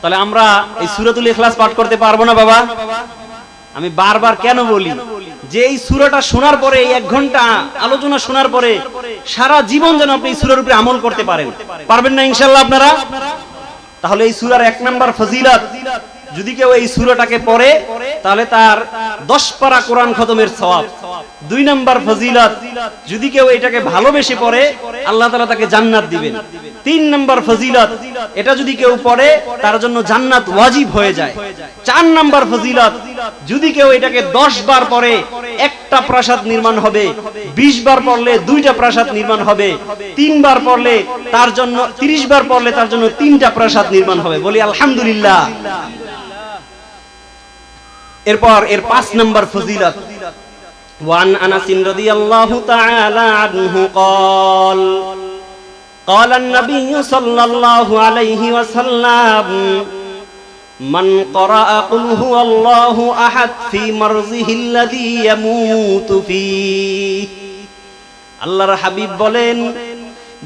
তাহলে আমরা এই সূরাতুল ইখলাস পাঠ করতে পারবো না বাবা? আমি বারবার কেন বলি যে এই সূরাটা শোনার পরে, এই 1 ঘন্টা আলোচনা শোনার পরে সারা জীবন যেন আপনি এই সূরার উপরে আমল করতে পারেন। পারবেন না ইনশাআল্লাহ আপনারা? তাহলে এই সূরার 1 নাম্বার ফজিলত, যদি কেউ এই সূরাটাকে পড়ে তাহলে তার 10 পারা কোরআন খতমের সওয়াব। 2 নাম্বার ফজিলত, যদি কেউ এটাকে ভালোবেসে পড়ে আল্লাহ তাআলা তাকে জান্নাত দিবেন। 3 নাম্বার ফজিলত, এটা যদি কেউ পড়ে তার জন্য জান্নাত ওয়াজিব হয়ে যায়। 4 নাম্বার ফজিলত, যদি কেউ এটাকে 10 বার পড়ে একটা প্রাসাদ নির্মাণ হবে, 20 বার পড়লে 2টা প্রাসাদ নির্মাণ হবে, 3 বার পড়লে তার জন্য 30 বার পড়লে তার জন্য 3টা প্রাসাদ নির্মাণ হবে। বলি আলহামদুলিল্লাহ। এরপর এর 5 নাম্বার ফজিলত, ওয়ান আনাস রাদিয়াল্লাহু তাআলা আনহু قال قال النبي صلى الله عليه وسلم من قرأ قل هو الله أحد في مرضه الذي يموت فيه। আল্লাহর হাবিব বলেন,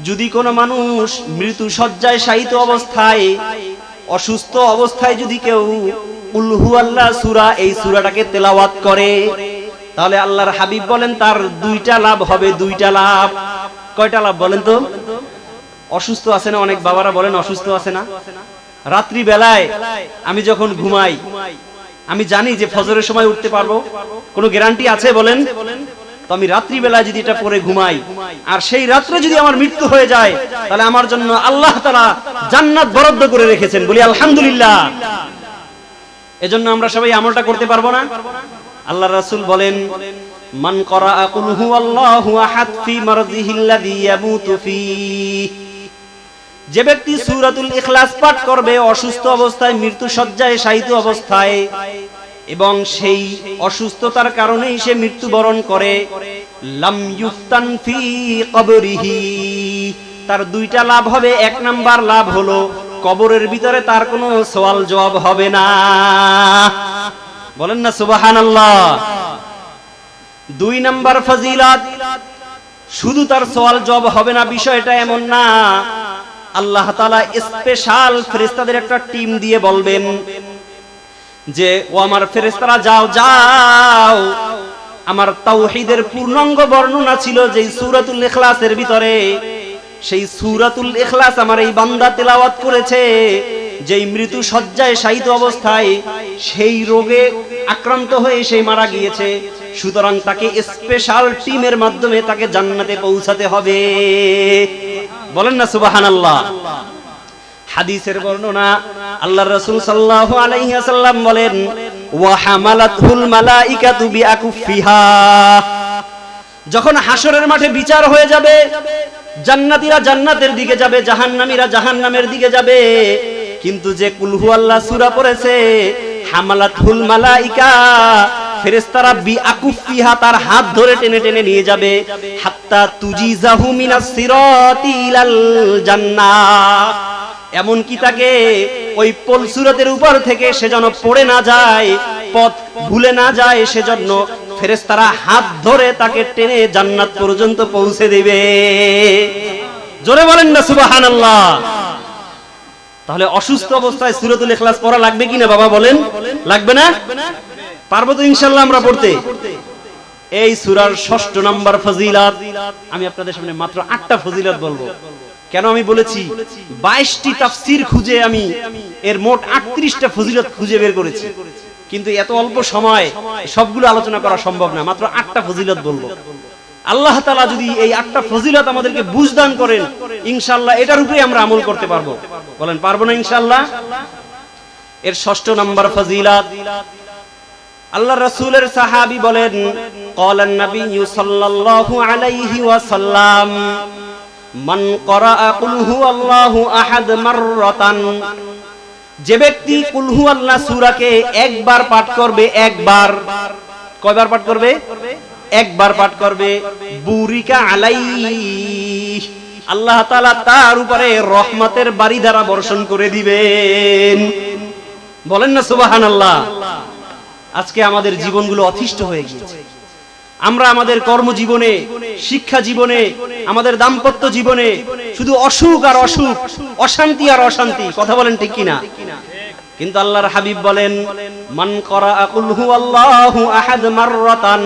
যদি কোনো মানুষ মৃত্যু শয্যায় শায়িত অবস্থায়, অসুস্থ অবস্থায় যদি কেউ কুল হুয়াল্লাহ সূরা, এই সূরাটাকে তেলাওয়াত করে, তাহলে আল্লাহর হাবিব বলেন তার 2টা লাভ হবে। 2টা লাভ। কয়টা লাভ বলেন তো? অসুস্থ আছে না, অনেক বাবারা বলেন অসুস্থ আছে না? রাত্রি বেলায় আমি যখন ঘুমাই, আমি জানি যে ফজরের সময় উঠতে পারবো, কোনো গ্যারান্টি আছে বলেন? তো আমি রাত্রি বেলায় যদি এটা পড়ে ঘুমাই, আর সেই রাত্রে যদি আমার মৃত্যু হয়ে যায়, তাহলে আমার জন্য আল্লাহ তাআলা জান্নাত বরাদ্দ করে রেখেছেন। বলি আলহামদুলিল্লাহ। এজন্য আমরা সবাই আমলটা করতে পারবো না? আল্লাহর রাসূল বলেন, মান করাআ কুল হুয়াল্লাহু আহাদ ফি মারদিহিল্লাযী ইয়ামুতু ফীহ, যে ব্যক্তি সূরাতুল ইখলাস পাঠ করবে অসুস্থ অবস্থায়, মৃত্যু শয্যায় শায়িত অবস্থায়, এবং সেই অসুস্থতার কারণেই সে মৃত্যুবরণ করে, লাম ইফতান ফি কবরিহি, তার 2টা লাভ হবে। 1 নাম্বার লাভ হলো কবরের ভিতরে তার কোনো সওয়াল জবাব হবে না। বলেন না সুবহানাল্লাহ। 2 নাম্বার ফজিলত, শুধু তার সওয়াল জবাব হবে না বিষয়টা এমন না, আল্লাহ তাআলা স্পেশাল ফেরেশতাদের একটা টিম দিয়ে বলবেন যে, ও আমার ফেরেশতারা যাও যাও, আমার তাওহীদের পূর্ণাঙ্গ বর্ণনা ছিল যে সূরাতুল ইখলাসের ভিতরে, সেই সূরাতুল ইখলাস আমার এই বান্দা তেলাওয়াত করেছে, যেই মৃত্যু শয্যায় শায়িত অবস্থায় সেই রোগে আক্রান্ত হয়ে সে মারা গিয়েছে, সুতরাং তাকে স্পেশাল টিমের মাধ্যমে তাকে জান্নাতে পৌঁছাতে হবে। বলেন না সুবহানাল্লাহ। হাদিসের বর্ণনা, আল্লাহর রাসূল সাল্লাল্লাহু আলাইহি ওয়াসাল্লাম বলেন, ওয়া হামালাতুল মালাইকাতু বিআকুফিহা, যখন হাসরের মাঠে বিচার হয়ে যাবে, জান্নাতীরা জান্নাতের দিকে যাবে, জাহান্নামীরা জাহান্নামের দিকে যাবে, কিন্তু যে কুল হুয়াল্লাহ সূরা পড়েছে, হামালাতুল মালাইকা, ফেরেশতারা বিআকুফিহা, তার হাত ধরে টেনে টেনে নিয়ে যাবে, হাত্তা তুজিজাহু মিনাস সিরাতি ইলাল জান্নাহ, এমন কি তাকে ওই পলসুরতের উপর থেকে সে যেন পড়ে না যায়, পথ ভুলে না যায়, সেজন্য ফেরেশতারা হাত ধরে তাকে টেনে জান্নাত পর্যন্ত পৌঁছে দেবে। জোরে বলেন না সুবহানাল্লাহ। তাহলে অসুস্থ অবস্থায় সূরাতুল ইখলাস পড়া লাগবে কিনা বাবা বলেন? লাগবে না? পারবো তো ইনশাআল্লাহ আমরা পড়তে? এই সূরার 6 নাম্বার ফজিলত, আমি আপনাদের সামনে মাত্র 8টা ফজিলত বলবো। কেন আমি বলেছি 22টি তাফসীর খুঁজে আমি এর মোট 38টা ফজিলত খুঁজে বের করেছি। কিন্তু এত অল্প সময় সবগুলো আলোচনা করা সম্ভব না, মাত্র 8টা ফজিলত বলবো। আল্লাহ তাআলা যদি এই 8টা ফজিলত আমাদেরকে বুঝদান করেন, ইনশাআল্লাহ এটার উপরে আমরা আমল করতে পারবো। বলেন পারবো না ইনশাআল্লাহ? এর 6 নম্বর ফজিলত, আল্লাহ রাসূলের সাহাবী বলেন, ক্বালান নবী সাল্লাল্লাহু আলাইহি ওয়াসাল্লাম, মান ক্বারাআ কুল হুয়াল্লাহু আহাদ মাররাতান, যে ব্যক্তি কুল হুয়াল্লাহ সূরাকে একবার পাঠ করবে, একবার, কয়বার পাঠ করবে? একবার পাঠ করবে, বুরিকা আলাইহি, আল্লাহ তাআলা তার উপরে রহমতের বাড়ি দ্বারা বর্ষণ করে দিবেন। বলেন না সুবহানাল্লাহ। আজকে আমাদের জীবনগুলো অতিষ্ঠ হয়ে গিয়েছে। আমরা আমাদের কর্মজীবনে, শিক্ষা জীবনে, আমাদের দাম্পত্য জীবনে শুধু অসুখ আর অসুখ, অশান্তি আর অশান্তি। কথা বলেন ঠিক কিনা? কিন্তু আল্লাহর হাবিব বলেন, মান ক্বারাআ কুল হুয়াল্লাহু আহাদ মাররাতান,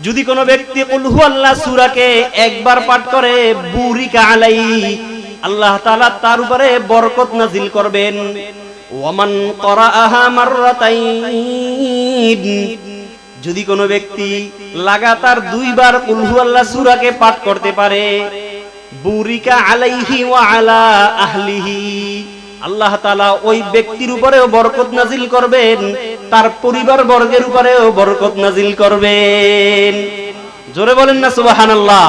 যদি কোনো ব্যক্তি কুল হুয়াল্লাহ সূরাকে একবার পাঠ করে, বুরিকা আলাইহি, আল্লাহ তাআলা তার উপরে বরকত নাজিল করবেন। ওয়ামান ক্বারাআহা মাররাতাইন, যদি কোনো ব্যক্তি লাগাতার 2 বার কুল হুয়াল্লাহ সূরাকে পাঠ করতে পারে, বুরিকা আলাইহি ওয়া আলা আহলিহি, আল্লাহ তাআলা ওই ব্যক্তির উপরেও বরকত নাজিল করবেন, তার পরিবার বর্গের উপরেও বরকত নাজিল করবেন। জোরে বলেন না সুবহানাল্লাহ।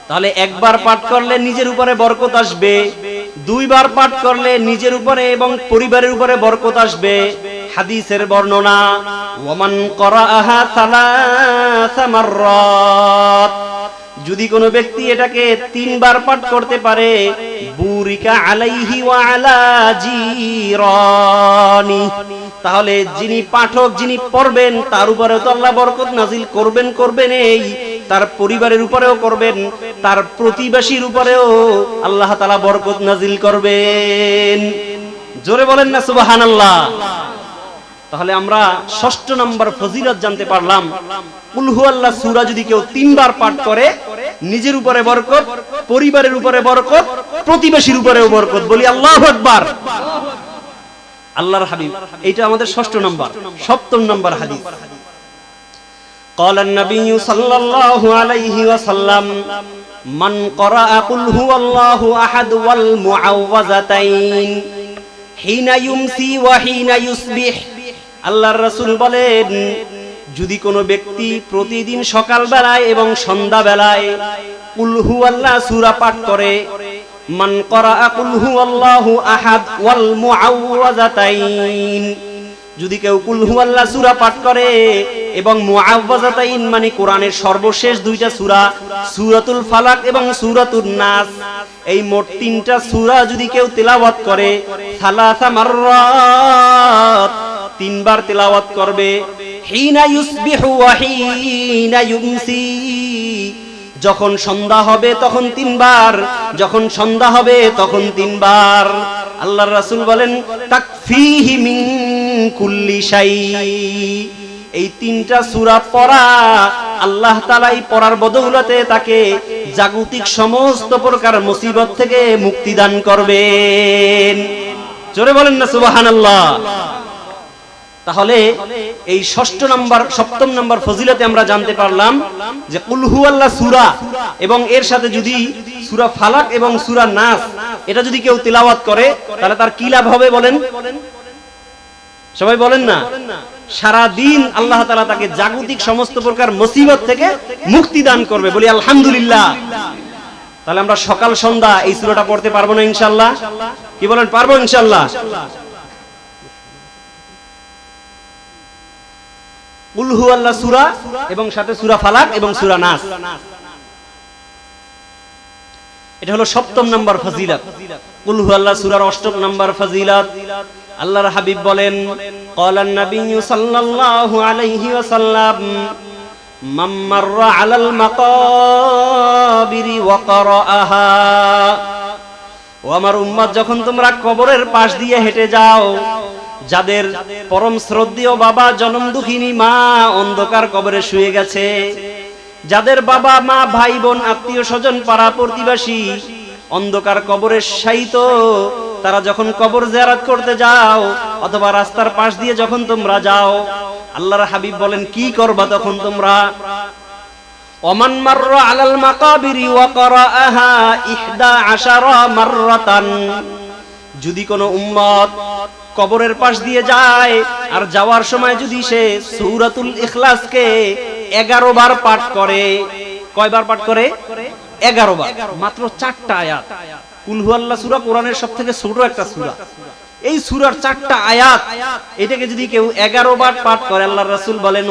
তাহলে একবার পাঠ করলে নিজের উপরে বরকত আসবে, 2 বার পাঠ করলে নিজের উপরে এবং পরিবারের উপরে বরকত আসবে। হাদিসের বর্ণনা, ওয়ামান ক্বারাআহা সালাসা মাররাত, যদি কোনো ব্যক্তি এটাকে 3 বার পাঠ করতে পারে, বুরিকা আলাইহি ওয়া আলা জিরানি, তাহলে যিনি পাঠক, যিনি পড়বেন, তার উপরে তো আল্লাহ বরকত নাজিল করবেন, এই তার পরিবারের উপরেও করবেন, তার প্রতিবেশীর উপরেও আল্লাহ তাআলা বরকত নাজিল করবেন। জোরে বলেন না সুবহানাল্লাহ। তাহলে আমরা 6 নম্বর ফজিলত জানতে পারলাম, কুল হুয়াল্লাহ সূরা যদি কেউ 3 বার পাঠ করে, নিজের উপরে বরকত, পরিবারের উপরে বরকত, প্রতিবেশীর উপরেও বরকত। বলি আল্লাহু আকবার। আল্লাহর হাবিব, এইটা আমাদের 6 নম্বর। 7 নম্বর হাদিস, ক্বালান নবী সাল্লাল্লাহু আলাইহি ওয়াসাল্লাম, মান ক্বারাআ কুল হুয়াল্লাহু আহাদ ওয়াল মুআওয়াযাতাইন হিনা ইউমসি ওয়া হিনা ইউসবিহ, আল্লাহর রাসূল বলেন, যদি কোনো ব্যক্তি প্রতিদিন সকাল বেলায় এবং সন্ধ্যা বেলায় কুল হুয়াল্লাহ সূরা পাঠ করে, মান ক্বারাআ কুল হুয়াল্লাহু আহাদ ওয়াল মুআওয়াযাতাইন, যদি কেউ কুল হুয়াল্লাহ সূরা পাঠ করে এবং মুআওয়াযাতাইন মানে কোরআনের সর্বশেষ 2টা সূরা, সূরাতুল ফালাক এবং সূরাতুন নাস, এই মোট 3টা সূরা যদি কেউ তেলাওয়াত করে, সালাসা মাররাত, 3 বার তেলাওয়াত করবে, হিনা ইউসবিহু ওয়া হিনা ইউমসি, যখন সন্ধ্যা হবে তখন 3 বার, যখন সন্ধ্যা হবে তখন 3 বার। আল্লাহর রাসূল বলেন, তাকফিহি মিন কুল্লি শাই, এই 3টা সূরা পড়া, আল্লাহ তাআলা এই পড়ার বদৌলতে তাকে জাগতিক সমস্ত প্রকার মুসিবত থেকে মুক্তি দান করবেন। জোরে বলেন না সুবহানাল্লাহ। তাহলে এই 7 নম্বর ফজিলতে আমরা জানতে পারলাম যে কুল হুয়াল্লাহ সূরা এবং এর সাথে যদি সূরা ফালাক এবং সূরা নাস এটা যদি কেউ তিলাওয়াত করে, তাহলে তার কি লাভ হবে বলেন? সবাই বলেন না। সারা দিন আল্লাহ তাআলা তাকে জাগতিক সমস্ত প্রকার মুসিবত থেকে মুক্তি দান করবে। বলি আলহামদুলিল্লাহ। তাহলে আমরা সকাল সন্ধ্যা এই সূরাটা পড়তে পারবো না ইনশাআল্লাহ? কি বলেন, পারবো ইনশাআল্লাহ? কুল হুয়াল্লাহ সূরা এবং সাথে সূরা ফালাক এবং সূরা নাস, এটা হলো 7 নম্বর ফজিলত। কুল হুয়াল্লাহ সূরার 8 নম্বর ফজিলত, আল্লাহর হাবিব বলেন, ক্বালান নবী সাল্লাল্লাহু আলাইহি ওয়াসাল্লাম, মান মাররা আলাল মাকাবিরি ওয়া ক্বারাআহা, ও আমার উম্মত, যখন তোমরা কবরের পাশ দিয়ে হেঁটে যাও, যাদের পরম শ্রদ্ধেয় বাবা জনম দুঃখিনী মা অন্ধকার কবরে শুয়ে গেছে, যাদের বাবা মা ভাই বোন আত্মীয় স্বজন পাড়া প্রতিবেশী অন্ধকার কবরের শায়িত তারা যখন কবর জিয়ারত করতে যাও অথবা রাস্তার পাশ দিয়ে যখন তোমরা যাও, আল্লাহর হাবিব বলেন কি করবা তখন তোমরা? ওমান মাররা আলাল মাকাবিরি ওয়া ক্বরাআহা 11 মাররাতান, যদি কোনো উম্মত কবরের পাশ দিয়ে যায় আর যাওয়ার সময় যদি সে সূরাতুল ইখলাসকে 11 বার পাঠ করে, কয়বার পাঠ করে? 11 বার, মাত্র 4টা আয়াত। কুল হুয়াল্লাহ সূরা কোরআনের সবথেকে ছোট একটা সূরা, এই সূরার 4টা আয়াত, এটাকে যদি কেউ 11 বার পাঠ করে, আল্লাহর রাসূল বলেন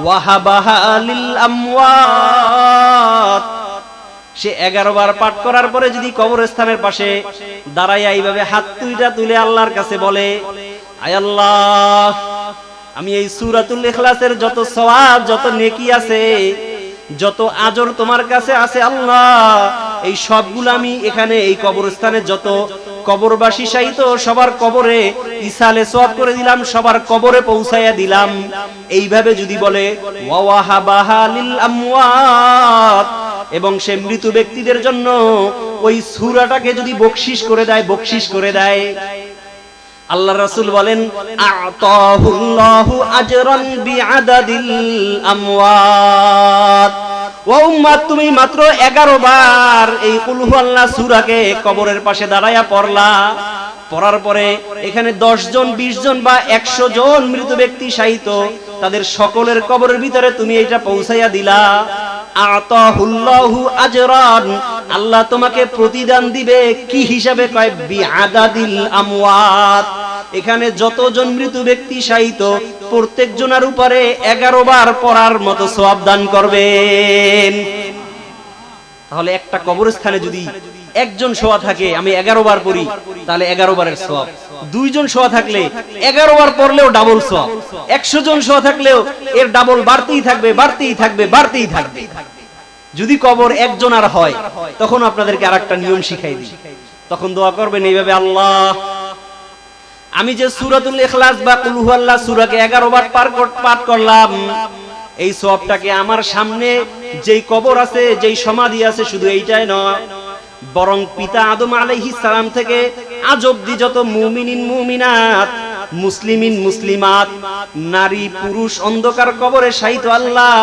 ওয়াহাবাহা লিল আমওয়াত, সে 11 বার পাঠ করার পরে যদি কবরস্থানের পাশে দাঁড়ায় এইভাবে হাত দুইটা তুলে আল্লাহর কাছে বলে, আয় আল্লাহ, আমি এই সূরাতুল ইখলাসের যত সওয়াব, যত নেকি আছে, যত আজর তোমার কাছে আছে আল্লাহ, এই সবগুলো আমি এখানে এই কবরস্থানে যত কবরবাসী শায়িত সবার কবরে ইসালে সওয়াব করে দিলাম, সবার কবরে পৌঁছায়া দিলাম। এইভাবে যদি বলে ওয়াহাবাহা লিল আমওয়াত, এবং সে মৃত ব্যক্তিদের জন্য ওই সূরাটাকে যদি বকশিশ করে দেয়, বকশিশ করে দেয়, আল্লাহর রাসূল বলেন আতাহুল্লাহু আজরান বিআদাদিল আমওয়াত। ও উম্মত, তুমি মাত্র 11 বার এই কুল হুয়াল্লাহ সূরাকে কবরের পাশে দাঁড়ায়া পড়লা, পড়ার পরে এখানে 10 জন 20 জন বা 100 জন মৃত ব্যক্তি শায়িত, তাদের সকলের কবরের ভিতরে তুমি এটা পৌঁছাইয়া দিলা। আতাহুল্লাহু আজরান, আল্লাহ তোমাকে প্রতিদান দিবে কি হিসাবে? কয় বিআদাদিল আমওয়াত, এখানে যতজন মৃত ব্যক্তি শায়িত প্রত্যেক জনের উপরে 11 বার পড়ার মতো সওয়াব দান করবেন। তাহলে একটা কবরস্থানে যদি একজন শোয়া থাকে, আমি 11 বার পড়ি, তাহলে 11 বারের সওয়াব। 2 জন শোয়া থাকলে 11 বার পড়লেও ডাবল সওয়াব। 100 জন শোয়া থাকলেও এর ডাবল বাড়তেই থাকবে, বাড়তেই থাকবে, বাড়তেই থাকবে। যদি কবর একজন আর হয়, তখন আপনাদেরকে আরেকটা নিয়ম শিখাই দিই। তখন দোয়া করবেন এইভাবে, আল্লাহ, আমি যে সূরাতুল ইখলাস বা কুল হুয়াল্লাহ সূরাকে 11 বার পাঠ করলাম, এই সওয়াবটাকে আমার সামনে যেই কবর আছে, যেই সমাধি আছে, শুধু এইটাই নয়, বরং পিতা আদম আলাইহিস সালাম থেকে আজ অবধি যত মুমিনিন মুমিনাত, মুসলিমিন মুসলিমাত, নারী পুরুষ অন্ধকার কবরে শায়িত আল্লাহ,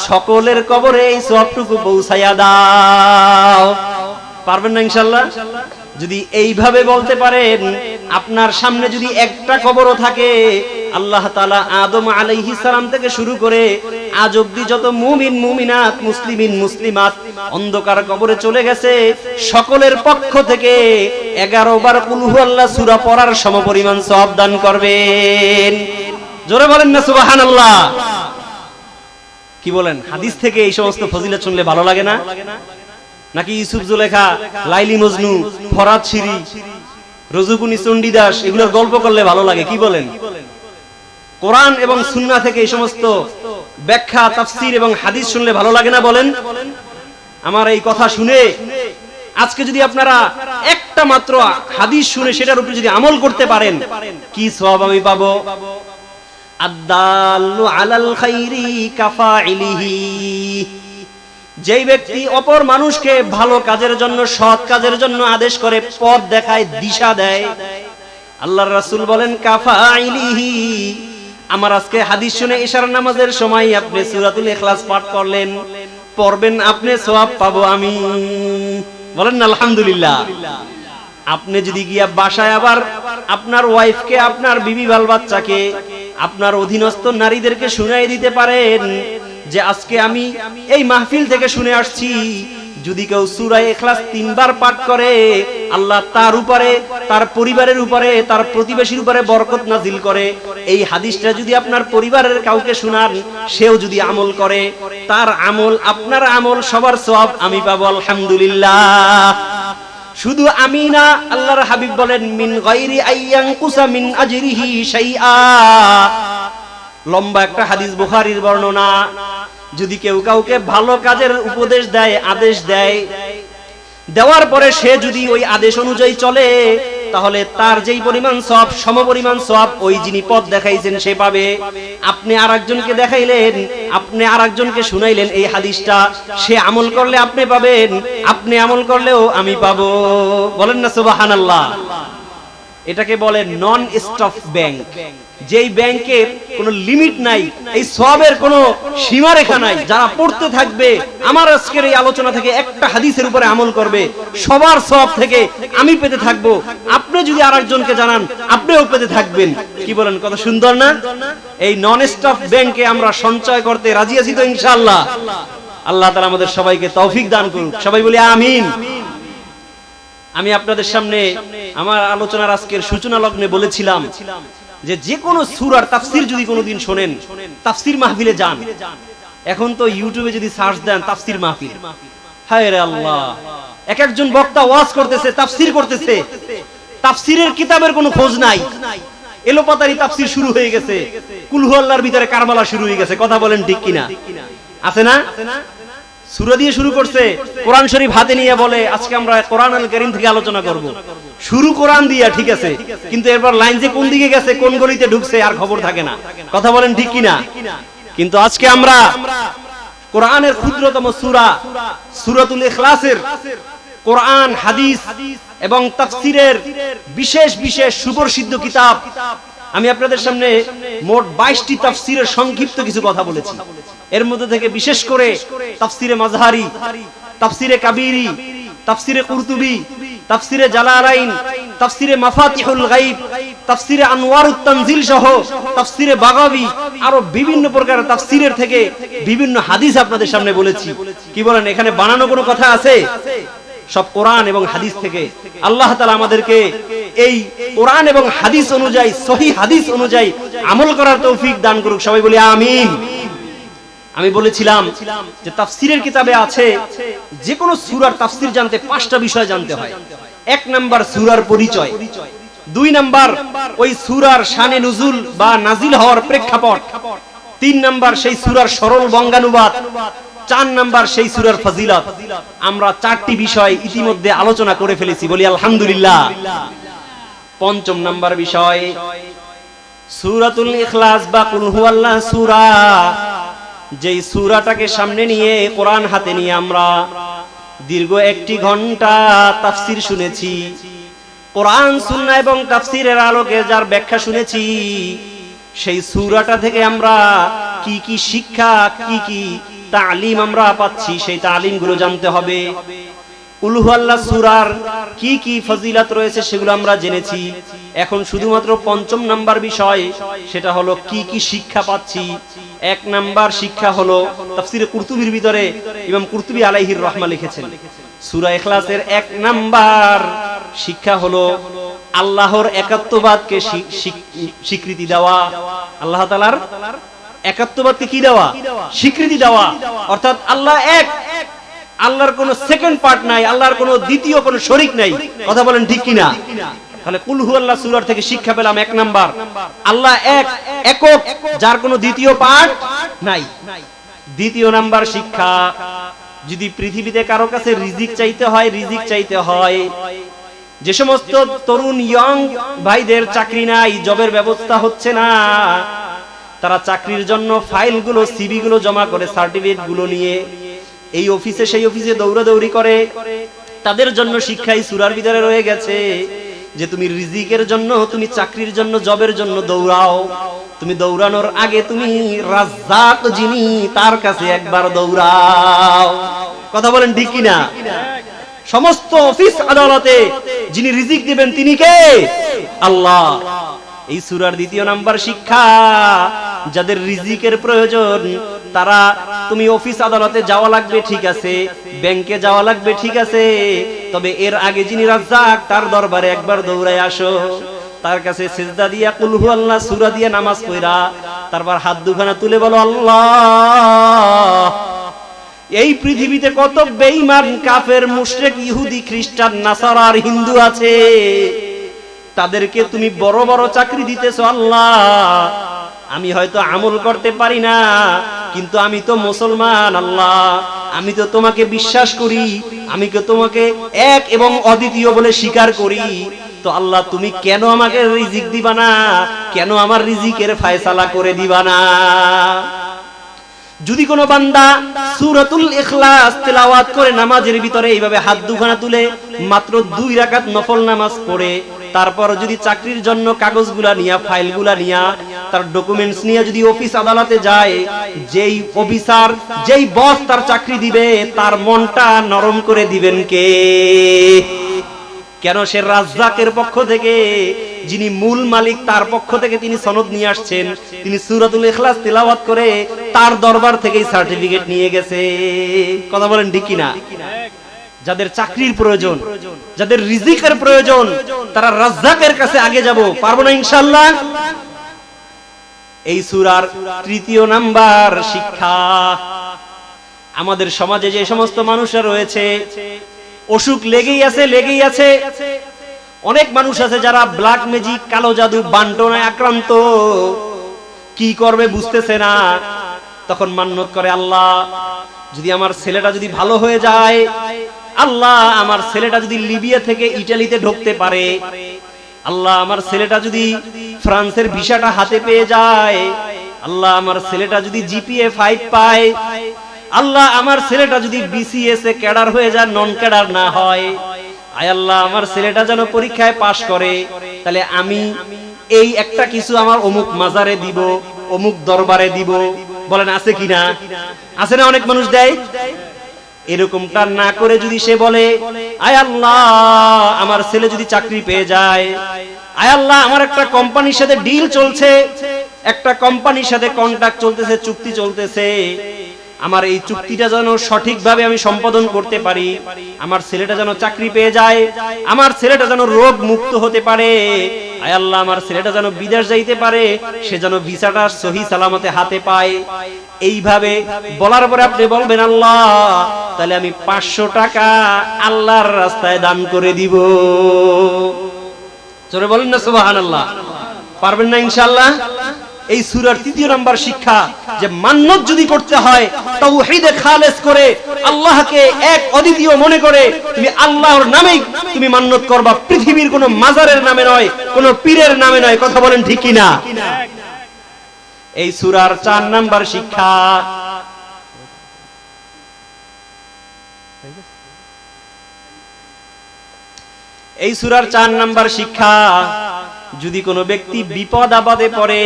সকলের কবরে এই সওয়াবটুকু পৌঁছায়া দাও। পারবেন না ইনশাআল্লাহ? যদি এইভাবে বলতে পারেন, আপনার সামনে যদি একটা কবরও থাকে, আল্লাহ তাআলা আদম আলাইহিস সালাম থেকে শুরু করে আজ অবধি যত মুমিন মুমিনাত, মুসলিমিন মুসলিমাত অন্ধকার কবরে চলে গেছে, সকলের পক্ষ থেকে 11 বার কুল হুয়াল্লাহ সূরা পড়ার সমপরিমাণ সওয়াব দান করবেন। জোরে বলেন না সুবহানাল্লাহ। কি বলেন? হাদিস থেকে এই সমস্ত ফজিলত শুনলে ভালো লাগে না? নাকি ইউসুফ জুলেখা, লাইলি মজনু, ফরাত শিরি, রজুকুনি চণ্ডীদাস এগুলোর গল্প করলে ভালো লাগে? কি বলেন? কোরআন এবং সুন্নাহ থেকে এই সমস্ত ব্যাখ্যা, তাফসীর এবং হাদিস শুনলে ভালো লাগে না বলেন? আমার এই কথা শুনে আজকে যদি আপনারা একটা মাত্র হাদিস শুনে সেটার উপরে যদি আমল করতে পারেন, কি সওয়াব আমি পাবো? আদাল্লু আলাল খাইরি কাফাইলিহি, যেই ব্যক্তি অপর মানুষকে ভালো কাজের জন্য, সৎ কাজের জন্য আদেশ করে, পথ দেখায়, দিশা দেয়, আল্লাহর রাসূল বলেন কাফাইলিহি। আমার আজকে হাদিস শুনে ইশারা নামাজের সময় আপনি সূরাতুল ইখলাস পাঠ করলেন, পড়বেন, আপনি সওয়াব পাবো আমি। বলেন না আলহামদুলিল্লাহ। আপনি যদি গিয়া বাসায় আবার আপনার ওয়াইফকে, আপনার বিবি বাল বাচ্চাকে, আপনার অধীনস্থ নারীদেরকে শুনাই দিতে পারেন যে আজকে আমি এই মাহফিল থেকে শুনে আসছি, যদি কেউ সূরা ইখলাস 3 বার পাঠ করে, আল্লাহ তার উপরে, তার পরিবারের উপরে, তার প্রতিবেশীর উপরে বরকত নাজিল করে। এই হাদিসটা যদি আপনার পরিবারের কাউকে শোনান, সেও যদি আমল করে, তার আমল, আপনার আমল, সবার সওয়াব আমি পাবো আলহামদুলিল্লাহ। শুধু আমি না, আল্লাহর হাবিব বলেন মিন গায়রি আইয়ানকুসা মিন আজরিহি শাইআ। লম্বা একটা হাদিস, বুখারীর বর্ণনা। যদি কেউ কাউকে ভালো কাজের উপদেশ দেয়, আদেশ দেয়, দেওয়ার পরে সে যদি ওই আদেশ অনুযায়ী চলে, তাহলে তার যেই পরিমাণ সওয়াব সমপরিমাণ সওয়াব ওই যিনি পথ দেখাইছেন সে পাবে। আপনি আরেকজনকে দেখাইলেন, আপনি আরেকজনকে শুনাইলেন এই হাদিসটা, সে আমল করলে আপনি পাবেন, আপনি আমল করলেও আমি পাবো। বলেন না সুবহানাল্লাহ। এটাকে বলে নন স্টপ ব্যাংক, যেই ব্যাংকের কোনো লিমিট নাই, এই সওয়াবের কোনো সীমারেখা নাই। যারা পড়তে থাকবে আমার আজকের এই আলোচনা থেকে একটা হাদিসের উপরে আমল করবে, সবার সওয়াব থেকে আমি পেতে থাকবো। আপনি যদি আরেকজনকে জানান আপনিও পেতে থাকবেন। কি বলেন, কত সুন্দর না? এই নন স্টপ ব্যাংকে আমরা সঞ্চয় করতে রাজি আছি তো ইনশাআল্লাহ। আল্লাহ তাআলা আমাদের সবাইকে তৌফিক দান করুক, সবাই বলি আমিন। আমি আপনাদের সামনে আমার আলোচনার আজকের সূচনা লগ্নে বলেছিলাম যে যে কোনো সূরার তাফসীর যদি কোনোদিন শোনেন, তাফসীর মাহফিলে যান। এখন তো ইউটিউবে যদি সার্চ দেন তাফসীর মাহফিল, হায় রে আল্লাহ, এক একজন বক্তা ওয়াজ করতেছে, তাফসীর করতেছে, তাফসীরের কিতাবের কোনো খোঁজ নাই। এলোপাতারি তাফসীর শুরু হয়ে গেছে, কুল হু আল্লাহর ভিতরে কারবালা শুরু হয়ে গেছে। কথা বলেন ঠিক কিনা? আছে না? সূরা দিয়ে শুরু করছে, কোরআন শরীফ হাতে নিয়ে বলে আজকে আমরা কোরআনুল কারীম থেকে আলোচনা করব। শুরু কোরআন দিয়া, ঠিক আছে, কিন্তু এরপর লাইন যে কোন দিকে গেছে, কোন গলিতে ঢুকছে আর খবর থাকে না। কথা বলেন ঠিক কিনা? কিন্তু আজকে আমরা কোরআনের ক্ষুদ্রতম সূরা সূরাতুল ইখলাসের কোরআন, হাদিস এবং তাফসীরের বিশেষ বিশেষ সুপ্রসিদ্ধ কিতাব, আমি আপনাদের সামনে মোট 22টি তাফসীরের সংক্ষিপ্ত কিছু কথা বলেছি। এর মধ্যে থেকে বিশেষ করে তাফসীরে মাজহারি, তাফসীরে কাবীরি, তাফসীরে কুরতুবী, তাফসীরে জালালাইন, তাফসীরে মাফাতিহুল গায়ব, তাফসীরে আনওয়ারুত তানজিল সহ তাফসীরে বাগাবী, আরো বিভিন্ন প্রকারের তাফসীরের থেকে বিভিন্ন হাদিস আপনাদের সামনে বলেছি। কি বলেন, এখানে বানানো কোনো কথা আছে? সব কোরআন এবং হাদিস থেকে। আল্লাহ তাআলা আমাদেরকে এই কোরআন এবং হাদিস অনুযায়ী, সহিহ হাদিস অনুযায়ী আমল করার তৌফিক দান করুক, সবাই বলি আমিন। আমি বলেছিলাম যে তাফসীরের কিতাবে আছে যে কোনো সূরার তাফসীর জানতে 5টা বিষয় জানতে হয়। 1 নাম্বার সূরার পরিচয়, 2 নাম্বার ওই সূরার শানে নুজুল বা নাজিল হওয়ার প্রেক্ষাপট, 3 নাম্বার সেই সূরার সরল বঙ্গানুবাদ, 4 নাম্বার সেই সূরার ফজিলত। আমরা 4টি বিষয় ইতিমধ্যে আলোচনা করে ফেলেছি, বলি আলহামদুলিল্লাহ। 5ম নাম্বার বিষয় সূরাতুল ইখলাস বা কুল হুয়াল্লাহ সূরা, যেই সূরাটাকে সামনে নিয়ে কোরআন হাতে নিয়ে আমরা দীর্ঘ 1 ঘন্টা তাফসীর শুনেছি। কোরআন, সুন্নাহ এবং তাফসীরের আলোকে যার ব্যাখ্যা শুনেছি, সেই সূরাটা থেকে আমরা কি কি শিক্ষা, কি কি তালিম আমরা পাচ্ছি, সেই তালিমগুলো জানতে হবে। কুল হুয়াল্লাহ সূরার কি কি ফজিলত রয়েছে সেগুলো আমরা জেনেছি। এখন শুধুমাত্র 5ম নাম্বার বিষয়, সেটা হলো কি কি শিক্ষা পাচ্ছি। 1 নাম্বার শিক্ষা হলো তাফসীরে কুরতুবীর ভিতরে ইমাম কুরতুবী আলাইহির রাহমা লিখেছেন, সূরা ইখলাসের 1 নাম্বার শিক্ষা হলো আল্লাহর একাত্মবাদকে স্বীকৃতি দেওয়া। আল্লাহ তাআলার একাত্মবাদকে কি দেওয়া? স্বীকৃতি দেওয়া। অর্থাৎ আল্লাহ এক, আল্লাহর কোনো সেকেন্ড পার্ট নাই, আল্লাহর কোনো দ্বিতীয় কোনো শরীক নাই। কথা বলেন ঠিক কিনা? তাহলে কুল হুয়াল্লাহ সূরার থেকে শিক্ষা পেলাম 1 নাম্বার, আল্লাহ এক, একক, যার কোনো দ্বিতীয় পার্ট নাই। 2 নাম্বার শিক্ষা, যদি পৃথিবীতে কারো কাছে রিজিক চাইতে হয়, রিজিক চাইতে হয়, যে সমস্ত তরুণ ইয়ং ভাইদের চাকরি নাই, জবের ব্যবস্থা হচ্ছে না, তারা চাকরির জন্য ফাইলগুলো, সিভি গুলো জমা করে, সার্টিফিকেট গুলো নিয়ে এই অফিসে সেই অফিসে দৌড়াদৌড়ি করে, তাদের জন্য শিক্ষাই সূরার ভিতরে রয়ে গেছে যে তুমি রিজিকের জন্য, তুমি চাকরির জন্য, জবের জন্য দৌড়াও। তুমি দৌড়ানোর আগে তুমি রাজ্জাক যিনি, তার কাছে একবার দৌড়াও। কথা বলেন ঠিক কিনা? সমস্ত অফিস আদালতে যিনি রিজিক দিবেন তিনি কে? আল্লাহ। এই সূরার 2 নাম্বার শিক্ষা, যাদের রিজিকের প্রয়োজন তারা, তুমি অফিস আদালতে যাওয়া লাগবে ঠিক আছে, ব্যাংকে যাওয়া লাগবে ঠিক আছে, তবে এর আগে যিনি রাজ্জাক তার দরবারে একবার দৌড়ায় আসো, তার কাছে সিজদা দিয়া কুল হুয়াল্লাহ সূরা দিয়ে নামাজ পড়া, তারপর হাত দুখানা তুলে বলো আল্লাহ। এই পৃথিবীতে কত বেঈমান, কাফের, মুশরিক, ইহুদি, খ্রিস্টান, নাসারা আর হিন্দু আছে, তাদেরকে তুমি বড় বড় চাকরি দিতেছো আল্লাহ। আমি হয়তো আমল করতে পারি না, কিন্তু আমি তো মুসলমান আল্লাহ, আমি তো তোমাকে বিশ্বাস করি, আমি তো তোমাকে এক এবং অদ্বিতীয় বলে স্বীকার করি। তো আল্লাহ তুমি কেন আমাকে রিজিক দিবা না, কেন আমার রিজিকের ফয়সালা করে দিবা না? যদি কোনো বান্দা সূরাতুল ইখলাস তেলাওয়াত করে নামাজের ভিতরে এইভাবে হাত দুখানা তুলে মাত্র 2 রাকাত নফল নামাজ পড়ে, তারপর যদি চাকরির জন্য কাগজগুলা নিয়া, ফাইলগুলা নিয়া, তার ডকুমেন্টস নিয়ে যদি অফিস আদালতে যায়, যেই অফিসার, যেই বস তার চাকরি দিবে, তার মনটা নরম করে দিবেন কে? কেন? সে রাজ্জাকের পক্ষ থেকে, যিনি মূল মালিক তার পক্ষ থেকে তিনি সনদ নিয়ে আসছেন, তিনি সূরাতুল ইখলাস তেলাওয়াত করে তার দরবার থেকেই সার্টিফিকেট নিয়ে গেছে। কথা বলেন ঠিক কি না? যাদের চাকরির প্রয়োজন, যাদের রিজিকের প্রয়োজন, তারা রাজ্জাকের কাছে আগে যাব, পারবো না ইনশাআল্লাহ? এই সূরার 3য় নাম্বার শিক্ষা, আমাদের সমাজে যে সমস্ত মানুষরা রয়েছে অসুখ লেগেই আছে। অনেক মানুষ আছে যারা ব্ল্যাক ম্যাজিক, কালো জাদু, বান্টনায় আক্রান্ত, কি করবে বুঝতেছে না। তখন মান্যত করে, আল্লাহ যদি আমার ছেলেটা যদি ভালো হয়ে যায়, আল্লাহ আমার ছেলেটা যদি লিবিয়া থেকে ইটালিতে ঢুকতে পারে, আল্লাহ আমার ছেলেটা যদি ফ্রান্সের ভিসাটা হাতে পেয়ে যায়, আল্লাহ আমার ছেলেটা যদি জিপিএ 5 পায়, আল্লাহ আমার ছেলেটা যদি বিসিএস এ ক্যাডার হয়ে যায়, নন ক্যাডার না হয়, আয় আল্লাহ আমার ছেলেটা যেন পরীক্ষায় পাশ করে, তাহলে আমি এই একটা কিছু আমার অমুক মাজারে দিব, অমুক দরবারে দিব। বলেন আছে কিনা? আছে না? অনেক মানুষ দেয়। এরকমটা না করে যদি সে বলে, আয় আল্লাহ আমার ছেলে যদি চাকরি পেয়ে যায়, আয় আল্লাহ আমার একটা কোম্পানির সাথে ডিল চলছে, একটা কোম্পানির সাথে কন্ট্রাক্ট চলতেছে, চুক্তি চলতেছে, আমার এই চুক্তিটা যেন সঠিকভাবে আমি সম্পাদন করতে পারি, আমার ছেলেটা যেন চাকরি পেয়ে যায়, আমার ছেলেটা যেন রোগ মুক্ত হতে পারে, আয় আল্লাহ আমার ছেলেটা যেন বিদেশ যাইতে পারে, সে যেন ভিসাটা সহি সালামতে হাতে পায়। এইভাবে বলার পরে আপনি বলবেন, আল্লাহ তাহলে আমি 500 টাকা আল্লাহর রাস্তায় দান করে দিব। জোরে বলেন না সুবহানাল্লাহ। পারবেন না ইনশাআল্লাহ? এই সূরার 3য় নাম্বার শিক্ষা, যে মান্নত যদি করতে হয় তাওহীদে খালেস করে, আল্লাহকে এক অদ্বিতীয় মনে করে তুমি আল্লাহর নামেই তুমি মান্নত করবা, পৃথিবীর কোনো মাজারের নামে নয়, কোনো পীরের নামে নয়। কথা বলেন ঠিক কি না? এই সূরার 4 নাম্বার শিক্ষা, এই সূরার 4 নাম্বার শিক্ষা, যদি কোনো ব্যক্তি বিপদ আপদে পড়ে,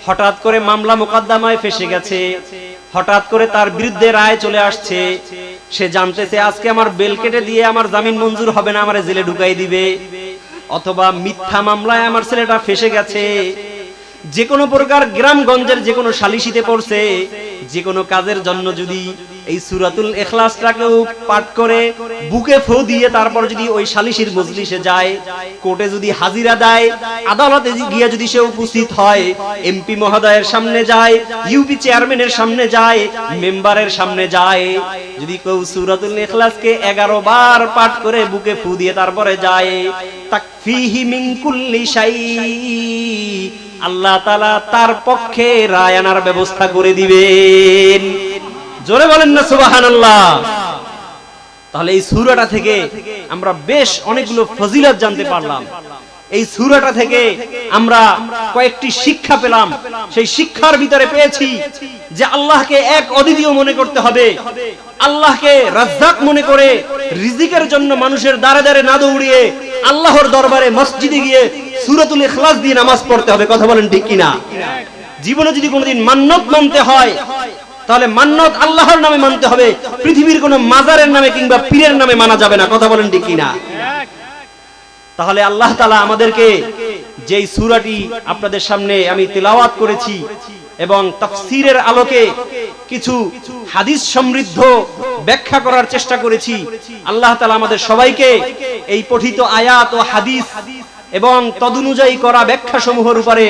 হঠাৎ করে মামলা মোকদ্দমায় ফেসে গেছে, হঠাৎ করে তার বিরুদ্ধে রায় চলে আসছে, সে জানতেছে আজকে আমার বেল কেটে দিয়ে আমার জামিন মঞ্জুর হবে না, আমারে জেলে ঢুকাই দিবে, অথবা মিথ্যা মামলায় আমার ছেলেটা ফেসে গেছে, যে কোনো প্রকার গ্রামগঞ্জের যে কোনো সালিশিতে পড়ছে, যে কোনো কাজের জন্য যদি এই সূরাতুল ইখলাসটাকেও পাঠ করে বুকে ফু দিয়ে তারপর যদি ওই সালিশির মজলিসে যায়, কোর্টে যদি হাজিরা দেয়, আদালতে গিয়ে যদি সে উপস্থিত হয়, এমপি মহোদয়ের সামনে যায়, ইউপি চেয়ারম্যানের সামনে যায়, মেম্বারের সামনে যায়, যদি কেউ সূরাতুল ইখলাসকে 11 বার পাঠ করে বুকে ফু দিয়ে তারপরে যায়, তাকফিহি মিন কুল্লি শাই, আল্লাহ তাআলা তার পক্ষে রায় আনার ব্যবস্থা করে দিবেন। জোরে বলেন না সুবহানাল্লাহ। তাহলে এই সূরাটা থেকে আমরা বেশ অনেকগুলো ফজিলত জানতে পারলাম। এই সূরাটা থেকে আমরা কয়েকটি শিক্ষা পেলাম। সেই শিক্ষার ভিতরে পেয়েছি যে আল্লাহকে এক অদ্বিতীয় মনে করতে হবে, আল্লাহকে রাজ্জাক মনে করে রিজিকের জন্য মানুষের দ্বারে দ্বারে না দৌড়িয়ে আল্লাহর দরবারে মসজিদে গিয়ে সূরাতুল ইখলাস দিয়ে নামাজ পড়তে হবে। কথা বলেন ঠিক কিনা? জীবনে যদি কোনোদিন মান্নত মানতে হয়, তাহলে মান্নত আল্লাহর নামে মানতে হবে, পৃথিবীর কোনো মাজারের নামে কিংবা পীরের নামে মানা যাবে না। কথা বলেন ঠিক কিনা? তাহলে আল্লাহ তাআলা আমাদেরকে যেই সূরাটি আপনাদের সামনে আমি তেলাওয়াত করেছি এবং তাফসীরের আলোকে কিছু হাদিস সমৃদ্ধ ব্যাখ্যা করার চেষ্টা করেছি, আল্লাহ তাআলা আমাদের সবাইকে এই পঠিত আয়াত ও হাদিস এবং তদনুযায়ী করা ব্যাখ্যা সমূহের উপরে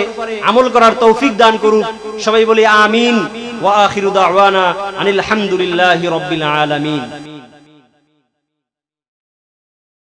আমল করার তৌফিক দান করুক। সবাই বলি আমিন। ওয়া আখিরু দাওয়ানা আনিল হামদুলিল্লাহি রাব্বিল আলামিন।